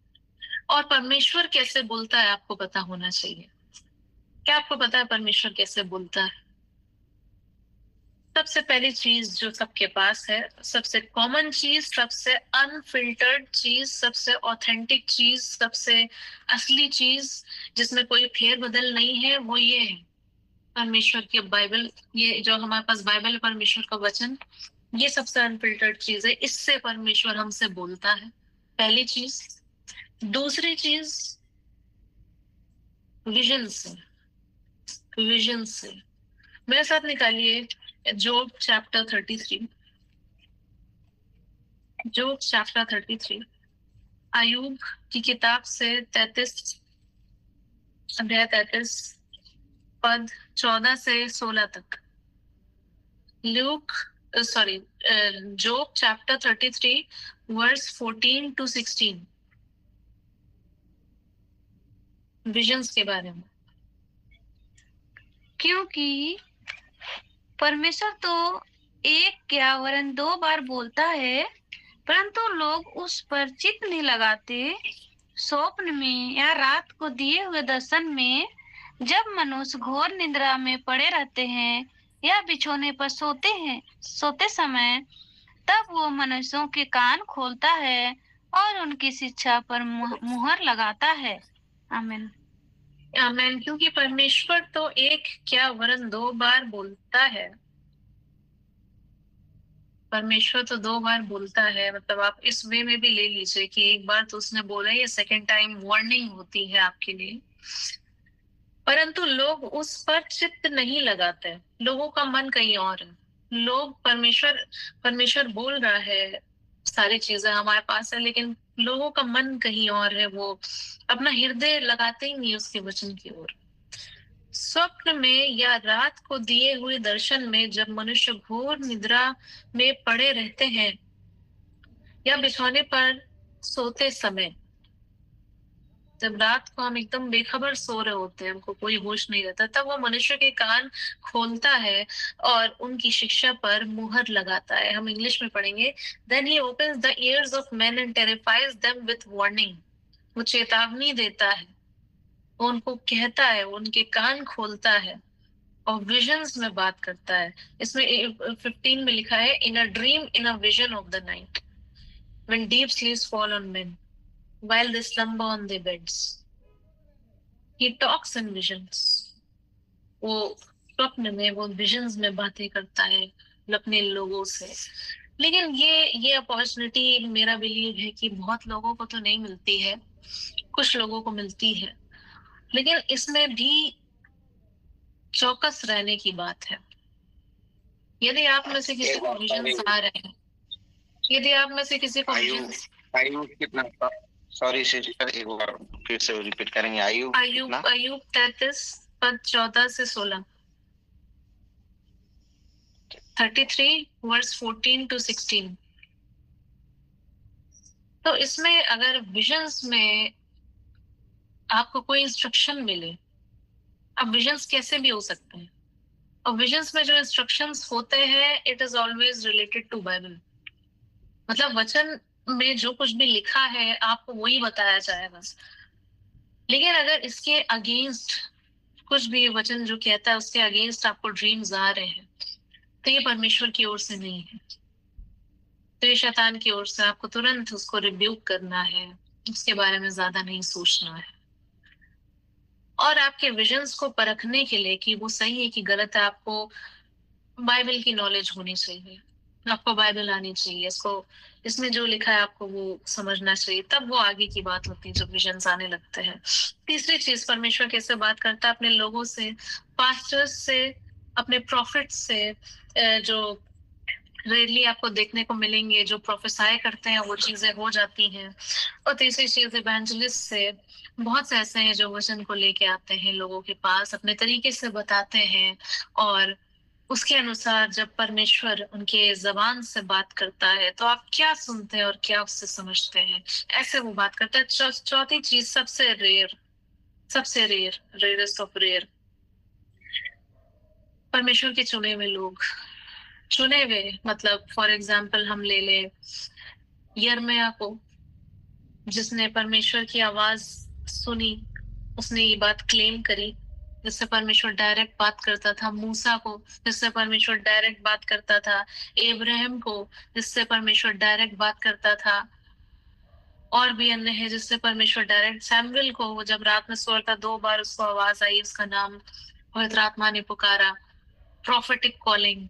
और परमेश्वर कैसे बोलता है आपको पता होना चाहिए। क्या आपको पता है परमेश्वर कैसे बोलता है? सबसे पहली चीज जो सबके पास है, सबसे कॉमन चीज, सबसे अनफिल्टर्ड चीज, सबसे ऑथेंटिक चीज, सबसे असली चीज, जिसमें कोई फेर बदल नहीं है, वो ये है परमेश्वर की बाइबल। ये जो हमारे पास बाइबल है, परमेश्वर का वचन, ये सबसे अनफिल्टर्ड चीज है। इससे परमेश्वर हमसे बोलता है, पहली चीज। दूसरी चीज, विजन से। विजन से मेरे साथ निकालिए जोब चैप्टर 33। जोब चैप्टर 33, अयूब की किताब से 33 अध्याय 33 पद 14 से 16 तक। Luke sorry Job chapter 33 verse 14 to 16, visions के बारे में। क्योंकि परमेश्वर तो एक क्या वरन दो बार बोलता है, परंतु लोग उस पर चित्त नहीं लगाते। स्वप्न में या रात को दिए हुए दर्शन में, जब मनुष्य घोर निद्रा में पड़े रहते हैं या बिछौने पर सोते समय, तब वो मनुष्यों के कान खोलता है और उनकी शिक्षा पर मुहर लगाता है। आमीन। आमीन। क्योंकि परमेश्वर तो एक क्या वरन दो बार बोलता है। परमेश्वर तो दो बार बोलता है, मतलब आप इस वे में भी ले लीजिए कि एक बार तो उसने बोला, ये सेकंड टाइम वार्निंग होती है आपके लिए। परंतु लोग उस पर चित्त नहीं लगाते, लोगों का मन कहीं और है। लोग परमेश्वर बोल रहा है, सारी चीजें हमारे पास है, लेकिन लोगों का मन कहीं और है। वो अपना हृदय लगाते ही नहीं उसके वचन की ओर। स्वप्न में या रात को दिए हुए दर्शन में, जब मनुष्य घोर निद्रा में पड़े रहते हैं या बिछौने पर सोते समय, जब रात को हम एकदम बेखबर सो रहे होते हैं, हमको कोई होश नहीं रहता, तब वो मनुष्य के कान खोलता है और उनकी शिक्षा पर मुहर लगाता है। हम इंग्लिश में पढ़ेंगे, then he opens the ears of men and terrifies them with warning. वो चेतावनी देता है, वो उनको कहता है, वो उनके कान खोलता है और विजन्स में बात करता है। इसमें 15 में लिखा है, in a dream, in a vision of the night, when deep sleeps fall on men while they slumber on their beds, he talks in visions। वो स्वप्न में, वो विजन्स में बातें करता है अपने लोगों से। लेकिन ये अपॉर्चुनिटी मेरा बिलीव है कि बहुत लोगों को तो नहीं मिलती है, कुछ लोगों को मिलती है। लेकिन इसमें भी चौकस रहने की बात है। यदि आप में से किसी को विजन्स आ रहे हैं, यदि आप में से किसी को विजन्स, आयु कितना, सॉरी सिस्टर, एक बार फिर से रिपीट करेंगे। आयु अयूब 33 पद 14 से 16, 33 वर्स 14 to 16। तो इसमें अगर विजन्स में आपको कोई इंस्ट्रक्शन मिले, अब विजन्स कैसे भी हो सकते हैं, और विजन्स में जो इंस्ट्रक्शंस होते हैं, it is always related to Bible. मतलब वचन में जो कुछ भी लिखा है आपको वही बताया जाएगा। लेकिन अगर इसके अगेंस्ट कुछ भी वचन जो कहता है, उसके अगेंस्ट आपको ड्रीम्स आ रहे हैं, तो ये परमेश्वर की ओर से नहीं है, तो ये शैतान की ओर से। आपको तुरंत उसको रिब्यूक करना है, उसके बारे में ज्यादा नहीं सोचना है। और आपके विजन्स को परखने के लिए कि वो सही है कि गलत है, आपको बाइबल की नॉलेज होनी चाहिए, आपको बाइबल आनी चाहिए, इसमें जो लिखा है आपको वो समझना चाहिए, तब वो आगे की बात होती है जब विजन्स आने लगते हैं। तीसरी चीज, परमेश्वर कैसे बात करता है अपने लोगों से, पास्टर्स से, अपने प्रॉफिट से, जो रेयरली आपको देखने को मिलेंगे। जो प्रोफेसाई करते हैं वो चीजें हो जाती हैं। और तीसरी चीज, इवेंजलिस्ट से बहुत से ऐसे हैं जो वचन को लेके आते हैं लोगों के पास, अपने तरीके से बताते हैं, और उसके अनुसार जब परमेश्वर उनके जबान से बात करता है तो आप क्या सुनते हैं और क्या उससे समझते हैं, ऐसे वो बात करता है। चौथी चीज, सबसे रेयर, सबसे रेयर, रेयरेस्ट ऑफ रेयर, परमेश्वर के चुने हुए लोग। चुने हुए मतलब फॉर एग्जाम्पल हम ले ले यिर्मयाह को, जिसने परमेश्वर की आवाज सुनी, उसने ये बात क्लेम करी, जिससे परमेश्वर डायरेक्ट बात करता था। मूसा को, जिससे परमेश्वर डायरेक्ट बात करता था। इब्राहिम को, जिससे परमेश्वर डायरेक्ट बात करता था। और भी अन्य है जिससे परमेश्वर डायरेक्ट, सैमुएल को, वो जब रात में सो रहा था 2 बार उसको आवाज आई, उसका नाम पवित्र आत्मा ने पुकारा, प्रोफेटिक कॉलिंग।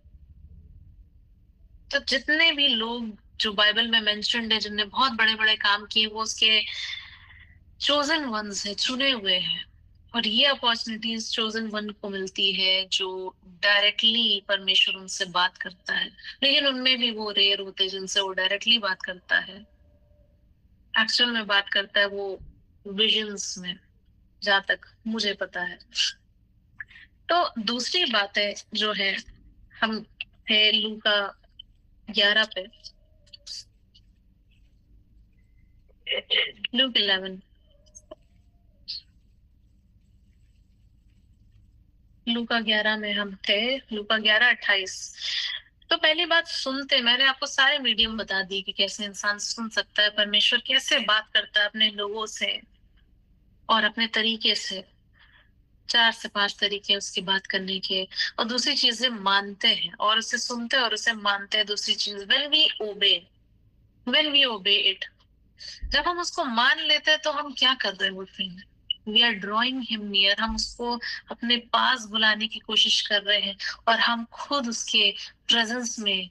तो जितने भी लोग जो बाइबल में मेंशन्ड है, जिनने बहुत बड़े बड़े काम किए, वो उसके चोजन वंस है, चुने हुए हैं। और ये अपॉर्चुनिटीज चोजन वन को मिलती है जो डायरेक्टली परमेश्वर उनसे बात करता है। लेकिन उनमें भी वो रेयर होते हैं जिनसे वो डायरेक्टली बात करता है, एक्चुअल में बात करता है, वो विजन्स में, जहां तक मुझे पता है। तो दूसरी बात है जो है, हम है लूका 11 पे, लूक 11, लूका 11 में हम थे, लूका 11:28। तो पहली बात, सुनते, मैंने आपको सारे मीडियम बता दिए कि कैसे इंसान सुन सकता है, परमेश्वर कैसे बात करता है अपने लोगों से और अपने तरीके से। 4 से 5 तरीके उसकी बात करने के। और दूसरी चीज है, मानते हैं और उसे सुनते हैं और उसे मानते हैं। दूसरी चीज, when we obey it, जब हम उसको मान लेते हैं तो हम क्या कर रहे होते हैं? We are drawing him near, हम उसको अपने पास बुलाने की कोशिश कर रहे हैं, और हम खुद उसके प्रेजेंस में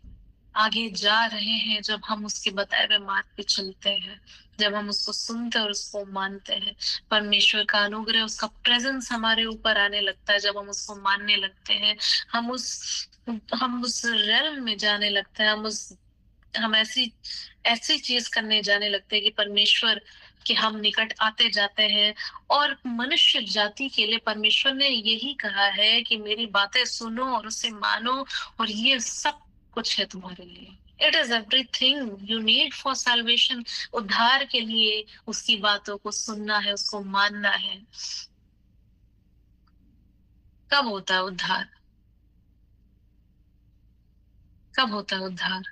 आगे जा रहे हैं जब हम उसके बताए हुए मार्ग पे चलते हैं, जब हम उसको सुनते हैं और उसको मानते हैं। परमेश्वर का अनुग्रह, उसका प्रेजेंस हमारे ऊपर आने लगता है जब हम उसको मानने लगते हैं। हम उस रेल्म में जाने लगते हैं, हम ऐसी ऐसी चीज करने जाने लगते हैं कि परमेश्वर के हम निकट आते जाते हैं। और मनुष्य जाति के लिए परमेश्वर ने यही कहा है कि मेरी बातें सुनो और उसे मानो, और ये सब कुछ है तुम्हारे लिए। It is everything you need for salvation. उद्धार के लिए उसकी बातों को सुनना है, उसको मानना है। कब होता है उद्धार? कब होता है उद्धार?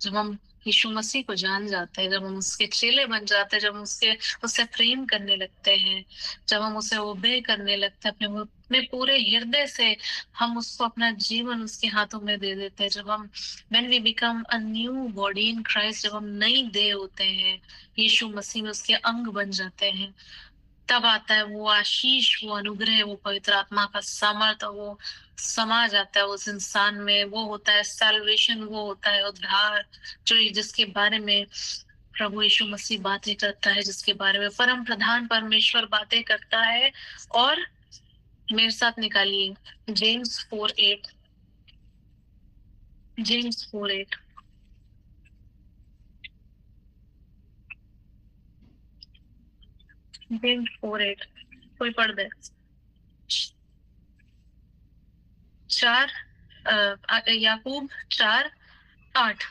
जब हम यीशु मसीह को जान जाते हैं, जब हम उसके चेले बन जाते हैं, जब हम उससे प्रेम करने लगते हैं, जब हम उसे ओबे करने लगते हैं, अपने पूरे हृदय से हम उसको अपना जीवन उसके हाथों में दे देते हैं। जब हम when we become a new body in Christ, जब हम नई देह होते हैं यीशु मसीह में, उसके अंग बन जाते हैं, तब आता है वो आशीष, वो अनुग्रह, वो पवित्र आत्मा का सामर्थ्य, वो समा जाता है उस इंसान में। वो होता है सैल्वेशन, वो होता है उद्धार, जिसके बारे में प्रभु यीशु मसीह बातें करता है, जिसके बारे में परम प्रधान परमेश्वर बातें करता है। और मेरे साथ निकालिए जेम्स 4:8, जेम्स 4:8, जेम्स 4:8, कोई पढ़ दे। 4 याकूब 4:8।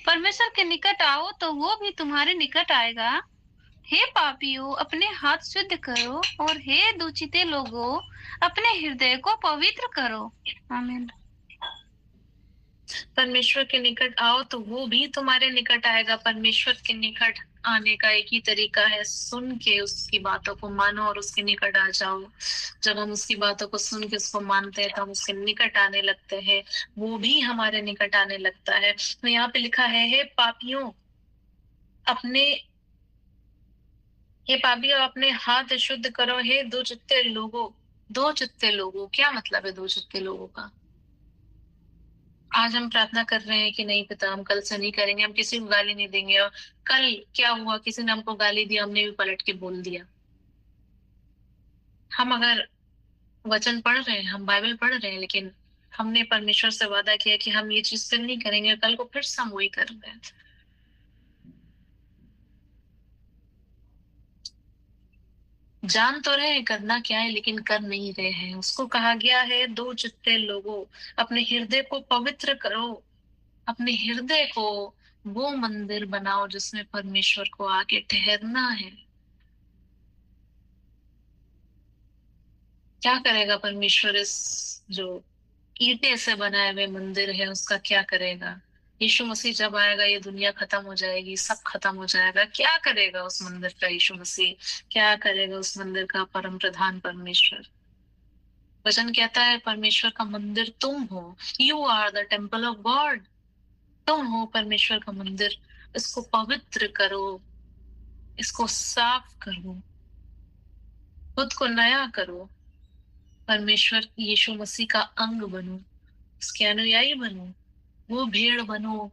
परमेश्वर के निकट आओ तो वो भी तुम्हारे निकट आएगा। हे पापियों, अपने हाथ शुद्ध करो, और हे दूषिते लोगों, अपने हृदय को पवित्र करो। आमीन। परमेश्वर के निकट आओ तो वो भी तुम्हारे निकट आएगा। परमेश्वर के निकट आने का एक ही तरीका है, सुन के उसकी बातों को मानो और उसके निकट आ जाओ। जब हम उसकी बातों को सुन के उसको मानते हैं तो हम उसके निकट आने लगते हैं, वो भी हमारे निकट आने लगता है। तो यहाँ पे लिखा है, हे पापियों, अपने हे पापियों, अपने हाथ शुद्ध करो। हे दो चित्ते लोगों, दो चित्ते लोगों, क्या मतलब है दो चित्ते लोगों का? आज हम प्रार्थना कर रहे हैं कि नहीं पिता, हम कल से नहीं करेंगे, हम किसी को गाली नहीं देंगे। और कल क्या हुआ, किसी ने हमको गाली दिया, हमने भी पलट के बोल दिया। हम अगर वचन पढ़ रहे हैं, हम बाइबल पढ़ रहे हैं, लेकिन हमने परमेश्वर से वादा किया कि हम ये चीज फिर नहीं करेंगे, कल को फिर से हम वही कर रहे हैं। जान तो रहे हैं करना क्या है, लेकिन कर नहीं रहे हैं। उसको कहा गया है, दो चित्ते लोगों, अपने हृदय को पवित्र करो, अपने हृदय को वो मंदिर बनाओ जिसमें परमेश्वर को आके ठहरना है। क्या करेगा परमेश्वर इस जो ईंटे से बनाए हुए मंदिर है उसका, क्या करेगा? यीशु मसीह जब आएगा ये दुनिया खत्म हो जाएगी, सब खत्म हो जाएगा। क्या करेगा उस मंदिर का यीशु मसीह? क्या करेगा उस मंदिर का परम प्रधान परमेश्वर? वचन कहता है परमेश्वर का मंदिर तुम हो। You are the temple of God. तुम हो परमेश्वर का मंदिर। इसको पवित्र करो, इसको साफ करो, खुद को नया करो। परमेश्वर यीशु मसीह का अंग बनो, उसके अनुयायी बनो, वो भेड़ बनो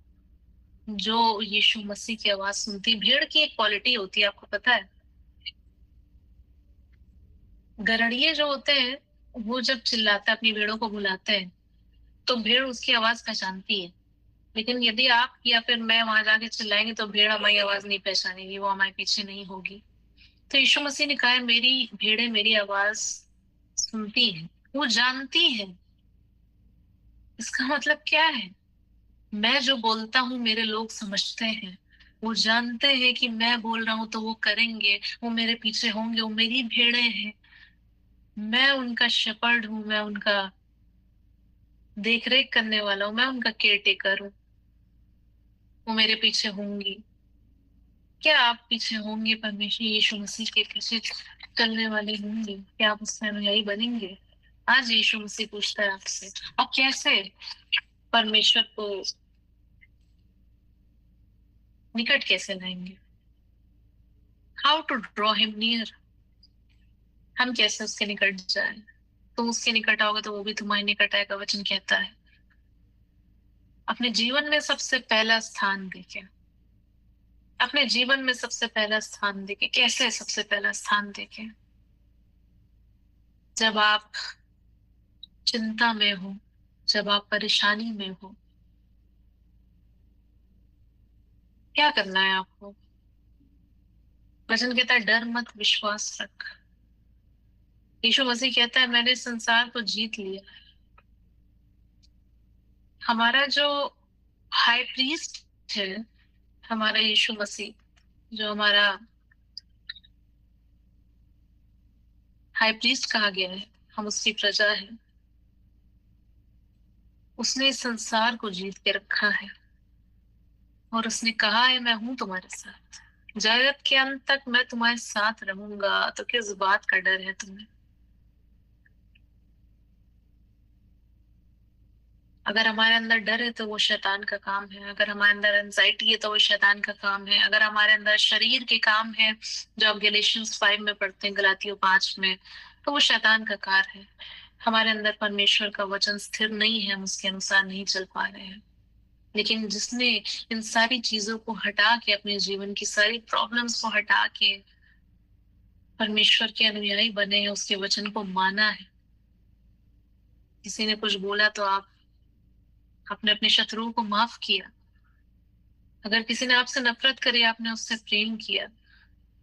जो यीशु मसीह की आवाज सुनती। भेड़ की एक क्वालिटी होती है, आपको पता है? गड़ड़िए जो होते हैं, वो जब चिल्लाते हैं, अपनी भेड़ों को बुलाते हैं, तो भेड़ उसकी आवाज पहचानती है। लेकिन यदि आप या फिर मैं वहां जाके चिल्लाएंगे तो भेड़ हमारी आवाज नहीं पहचानेगी, वो हमारे पीछे नहीं होगी। तो यीशु मसीह ने कहा है, मेरी भेड़ें मेरी आवाज सुनती है, वो जानती है। इसका मतलब क्या है? मैं जो बोलता हूँ मेरे लोग समझते हैं, वो जानते हैं कि मैं बोल रहा हूँ तो वो करेंगे, वो मेरे पीछे होंगे, वो मेरी भेड़े हैं। मैं उनका शेपर्ड हूँ, मैं उनका देख रेख करने वाला हूँ, मैं उनका केयर टेकर हूँ। वो मेरे पीछे होंगी। क्या आप पीछे होंगे? परमेश्वर यीशु मसीह के पीछे चलने वाले होंगे? क्या आप उसके अनुयायी बनेंगे? आज यीशु मसीह पूछता है आपसे, आप कैसे परमेश्वर को निकट कैसे लाएंगे? How to draw him near. हम कैसे उसके निकट जाए? तुम उसके निकट आओगे तो वो भी तुम्हारे निकट आएगा, वचन कहता है। अपने जीवन में सबसे पहला स्थान देके, अपने जीवन में सबसे पहला स्थान देके। कैसे सबसे पहला स्थान देके? जब आप चिंता में हो, जब आप परेशानी में हो, क्या करना है आपको? वचन कहता है, डर मत, विश्वास रख। यीशु मसीह कहता है, मैंने संसार को जीत लिया। हमारा जो हाई प्रीस्ट है, हमारा यीशु मसीह, जो हमारा हाई प्रीस्ट कहा गया है, हम उसकी प्रजा है। उसने इस संसार को जीत के रखा है और उसने कहा है, मैं हूं तुम्हारे साथ, जगत के अंत तक मैं तुम्हारे साथ रहूंगा। तो किस बात का डर है तुम्हें? अगर हमारे अंदर डर है तो वो शैतान का काम है। अगर हमारे अंदर एंजाइटी है तो वो शैतान का काम है। अगर हमारे अंदर शरीर के काम है, जो आप गैलेशियंस 5 में पढ़ते हैं, गलातियों 5 में, तो वो शैतान का कार्य है। हमारे अंदर परमेश्वर का वचन स्थिर नहीं है, हम उसके अनुसार नहीं चल पा रहे हैं। लेकिन जिसने इन सारी चीजों को हटा के, अपने जीवन की सारी प्रॉब्लम्स को हटा के परमेश्वर के अनुयायी बने हैं, उसके वचन को माना है। किसी ने कुछ बोला तो आप आपने अपने शत्रुओं को माफ किया। अगर किसी ने आपसे नफरत करी, आपने उससे प्रेम किया।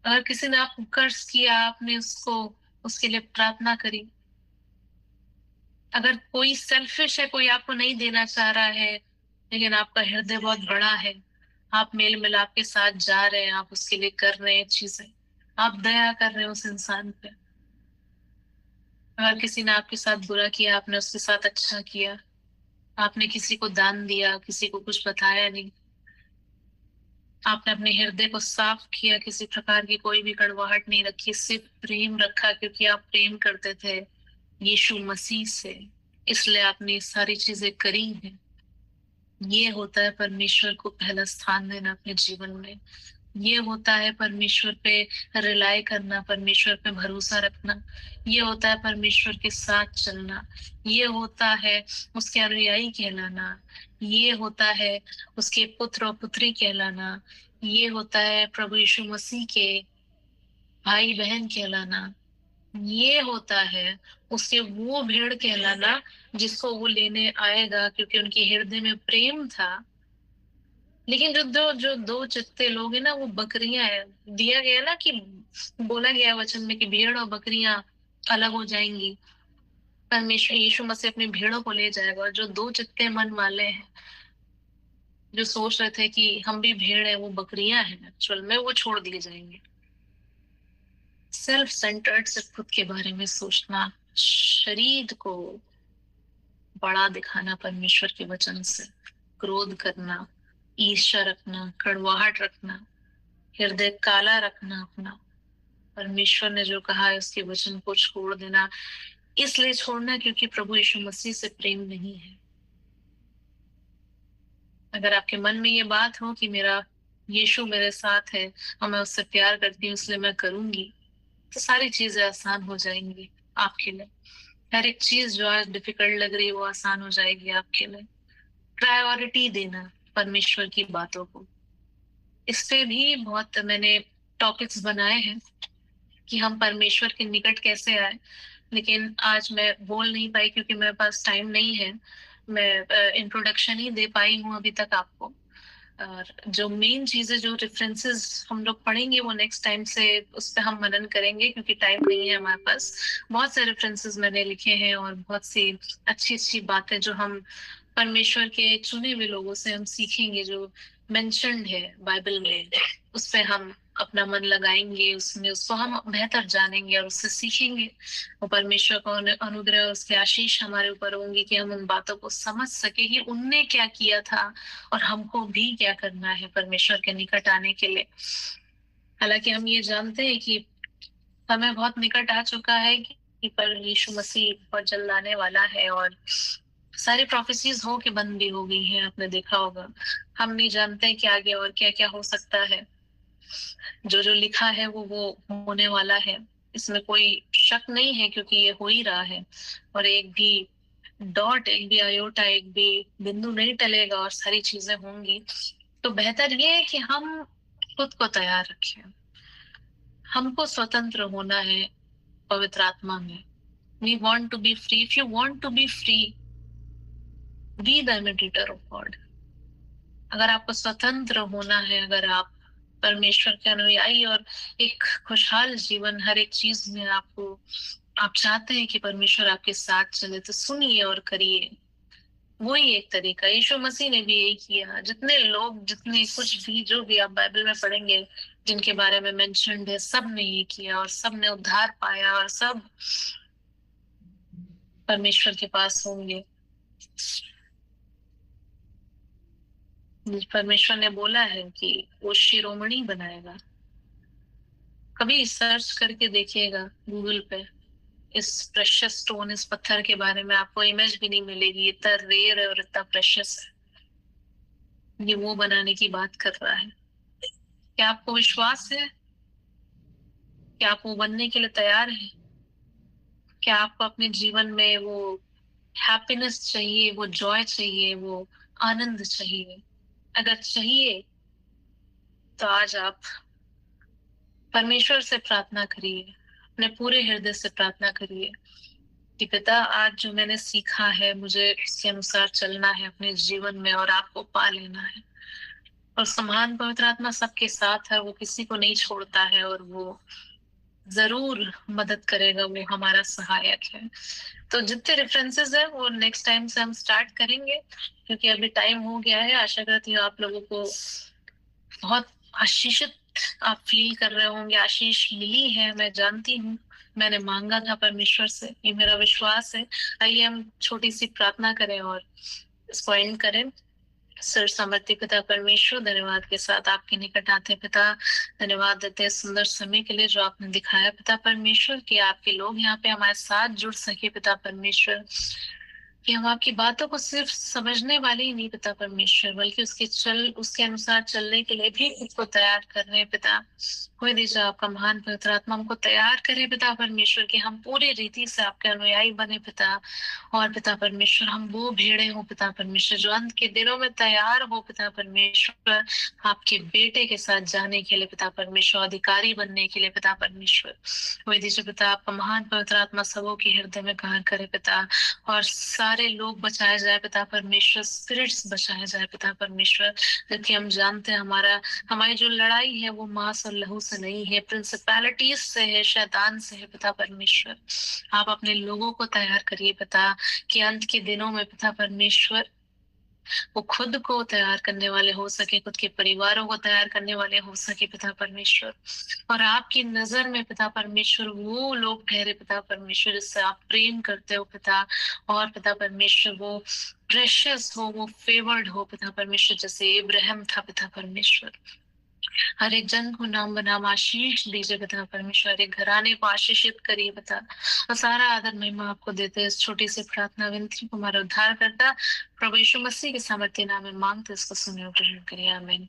अगर किसी ने आपको कर्ज किया, आपने उसको उसके लिए प्रार्थना करी। अगर कोई सेल्फिश है, कोई आपको नहीं देना चाह रहा है, लेकिन आपका हृदय बहुत बड़ा है, आप मेल मिलाप के साथ जा रहे हैं, आप उसके लिए कर रहे हैं चीजें, आप दया कर रहे हैं उस इंसान पे। अगर किसी ने आपके साथ बुरा किया, आपने उसके साथ अच्छा किया। आपने किसी को दान दिया, किसी को कुछ बताया नहीं, आपने अपने हृदय को साफ किया, किसी प्रकार की कोई भी कड़वाहट नहीं रखी, सिर्फ प्रेम रखा, क्योंकि आप प्रेम करते थे यीशु मसीह से, इसलिए आपने ये सारी चीजें करी हैं। ये होता है परमेश्वर को पहला स्थान देना अपने जीवन में। ये होता है परमेश्वर पे रिलाय करना, परमेश्वर पे भरोसा रखना। ये होता है परमेश्वर के साथ चलना। ये होता है उसके अनुयायी कहलाना। ये होता है उसके पुत्र और पुत्री कहलाना। ये होता है प्रभु यीशु मसीह के भाई बहन कहलाना। ये होता है उसके वो भेड़ कहलाना जिसको वो लेने आएगा, क्योंकि उनके हृदय में प्रेम था। लेकिन जो दो चित्ते लोग हैं ना, वो बकरियां है। दिया गया ना कि बोला गया वचन में कि भेड़ और बकरियां अलग हो जाएंगी। परमेश्वर यीशु मसीह अपनी भेड़ों को ले जाएगा, और जो दो चित्ते मन वाले हैं, जो सोच रहे थे कि हम भी भेड़ है, वो बकरियां हैं एक्चुअल में, वो छोड़ दिए जाएंगे। सेल्फ सेंटर्ड से खुद के बारे में सोचना, शरीर को बड़ा दिखाना परमेश्वर के वचन से, क्रोध करना, ईर्ष्या रखना, कड़वाहट रखना, हृदय काला रखना अपना, परमेश्वर ने जो कहा है उसके वचन को छोड़ देना। इसलिए छोड़ना क्योंकि प्रभु यीशु मसीह से प्रेम नहीं है। अगर आपके मन में ये बात हो कि मेरा यीशु मेरे साथ है और मैं उससे प्यार करती हूँ इसलिए मैं करूंगी, तो सारी चीजें आसान हो जाएंगी आपके लिए। हर एक चीज जो आज डिफिकल्ट लग रही है वो आसान हो जाएगी आपके लिए। प्रायोरिटी देना परमेश्वर की बातों को। इस पे भी बहुत मैंने टॉपिक्स बनाए हैं कि हम परमेश्वर के निकट कैसे आए, लेकिन आज मैं बोल नहीं पाई क्योंकि मेरे पास टाइम नहीं है। मैं इंट्रोडक्शन ही दे पाई हूँ अभी तक आपको। और जो मेन चीजें, जो रेफरेंसेस हम लोग पढ़ेंगे, वो नेक्स्ट टाइम से उस पर हम मनन करेंगे क्योंकि टाइम नहीं है हमारे पास। बहुत से रेफरेंसेस मैंने लिखे हैं और बहुत सी अच्छी अच्छी बातें जो हम परमेश्वर के चुने हुए लोगों से हम सीखेंगे, जो मेंशन्ड है बाइबल में, उस पे हम अपना मन लगाएंगे, उसमें उसको हम बेहतर जानेंगे और उससे सीखेंगे। और परमेश्वर का अनुग्रह और उसके आशीष हमारे ऊपर होंगे कि हम उन बातों को समझ सके कि उनने क्या किया था और हमको भी क्या करना है परमेश्वर के निकट आने के लिए। हालांकि हम ये जानते हैं कि समय बहुत निकट आ चुका है कि पर यीशु मसीह बहुत जल्द आने वाला है, और सारी प्रोफेसीज हो के बंद भी हो गई हैं, आपने देखा होगा। हम नहीं जानते कि आगे और क्या क्या हो सकता है। जो जो लिखा है वो होने वाला है, इसमें कोई शक नहीं है क्योंकि ये हो ही रहा है। और एक भी डॉट, एक भी आयोटा, एक भी बिंदु नहीं टलेगा और सारी चीजें होंगी। तो बेहतर ये है कि हम खुद को तैयार रखें। हमको स्वतंत्र होना है पवित्र आत्मा में। We want to be free. If you want to be free, be the imitator of God. अगर आपको स्वतंत्र होना है, अगर आप परमेश्वर के अनुयायी और एक खुशहाल जीवन हर एक चीज में आपको, आप चाहते हैं कि परमेश्वर आपके साथ चले, तो सुनिए और करिए। वही एक तरीका, यीशु मसीह ने भी यही किया। जितने लोग, जितने कुछ भी जो भी आप बाइबल में पढ़ेंगे जिनके बारे में मेंशन्ड है, सब ने ये किया और सब ने उद्धार पाया और सब परमेश्वर के पास होंगे। परमेश्वर ने बोला है कि वो शिरोमणि बनाएगा। कभी सर्च करके देखिएगा गूगल पे, इस प्रेशियस स्टोन, इस पत्थर के बारे में आपको इमेज भी नहीं मिलेगी, इतना रेयर है और इतना प्रेशियस है। ये वो बनाने की बात कर रहा है। क्या आपको विश्वास है? क्या आप वो बनने के लिए तैयार हैं? क्या आपको अपने जीवन में वो हैप्पीनेस चाहिए, वो जॉय चाहिए, वो आनंद चाहिए? अगर चाहिए तो आज आप परमेश्वर से प्रार्थना करिए, अपने पूरे हृदय से प्रार्थना करिए कि पिता, आज जो मैंने सीखा है मुझे उसके अनुसार चलना है अपने जीवन में और आपको पा लेना है। और समान पवित्र आत्मा सबके साथ है, वो किसी को नहीं छोड़ता है और वो जरूर मदद करेगा, वो हमारा सहायक है। तो जितने रेफरेंसेस है वो नेक्स्ट टाइम से हम स्टार्ट करेंगे क्योंकि अभी टाइम हो गया है। आशा करती हूँ आप लोगों को बहुत आशीषित आप फील कर रहे होंगे। आशीष मिली है, मैं जानती हूँ। मैंने मांगा था परमेश्वर से, ये मेरा विश्वास है। आइए हम छोटी सी प्रार्थना करें और इसको एंड करें। सर समर्थी पिता परमेश्वर, धन्यवाद के साथ आपके निकट आते पिता। धन्यवाद देते हैं सुंदर समय के लिए जो आपने दिखाया पिता परमेश्वर, कि आपके लोग यहाँ पे हमारे साथ जुड़ सके पिता परमेश्वर। कि हम आपकी बातों को सिर्फ समझने वाले ही नहीं पिता परमेश्वर, बल्कि उसके अनुसार चलने के लिए भी खुद को तैयार कर रहे हैं पिता। कोई दीजिए आपका महान पवित्र आत्मा हमको तैयार करे पिता परमेश्वर, कि हम पूरी रीति से आपके अनुयायी बने पिता। और पिता परमेश्वर हम वो भेड़े हो पिता परमेश्वर, जो अंत के दिनों में तैयार हो पिता परमेश्वर, आपके बेटे के साथ जाने के लिए पिता परमेश्वर, अधिकारी बनने के लिए पिता परमेश्वर। कोई दीजिए पिता आपका महान पवित्र आत्मा सबों के हृदय में कार्य करे पिता, और सारे लोग बचाए जाए पिता परमेश्वर, स्पिरिट्स बचाए जाए पिता परमेश्वर। क्योंकि हम जानते हैं हमारी जो लड़ाई है वो मांस और लहू से नहीं है, प्रिंसिपैलिटीज से है, शैतान से है पिता परमेश्वर। आप अपने लोगों को तैयार करिए पिता, कि अंत के दिनों में पिता परमेश्वर वो खुद को तैयार करने वाले हो सके, खुद के परिवारों को तैयार करने वाले हो सके पिता परमेश्वर। और आपकी नजर में पिता परमेश्वर वो लोग ठहरे पिता परमेश्वर, जिससे आप प्रेम करते हो पिता। और पिता परमेश्वर वो प्रेशियस हो, वो फेवर्ड हो पिता परमेश्वर, जैसे इब्राहिम था पिता परमेश्वर। हर एक जन को नाम बनाम आशीष दीजिए पिता परमेश्वर, हर एक घराने को आशीषित करिए पिता। और सारा आदर महिमा आपको देते हैं। इस छोटी सी प्रार्थना विनती को हमारा उद्धार करता प्रभु यीशु मसीह के सामर्थ्य नाम में मांगते इसको सुने और ग्रहण करिए, आमीन।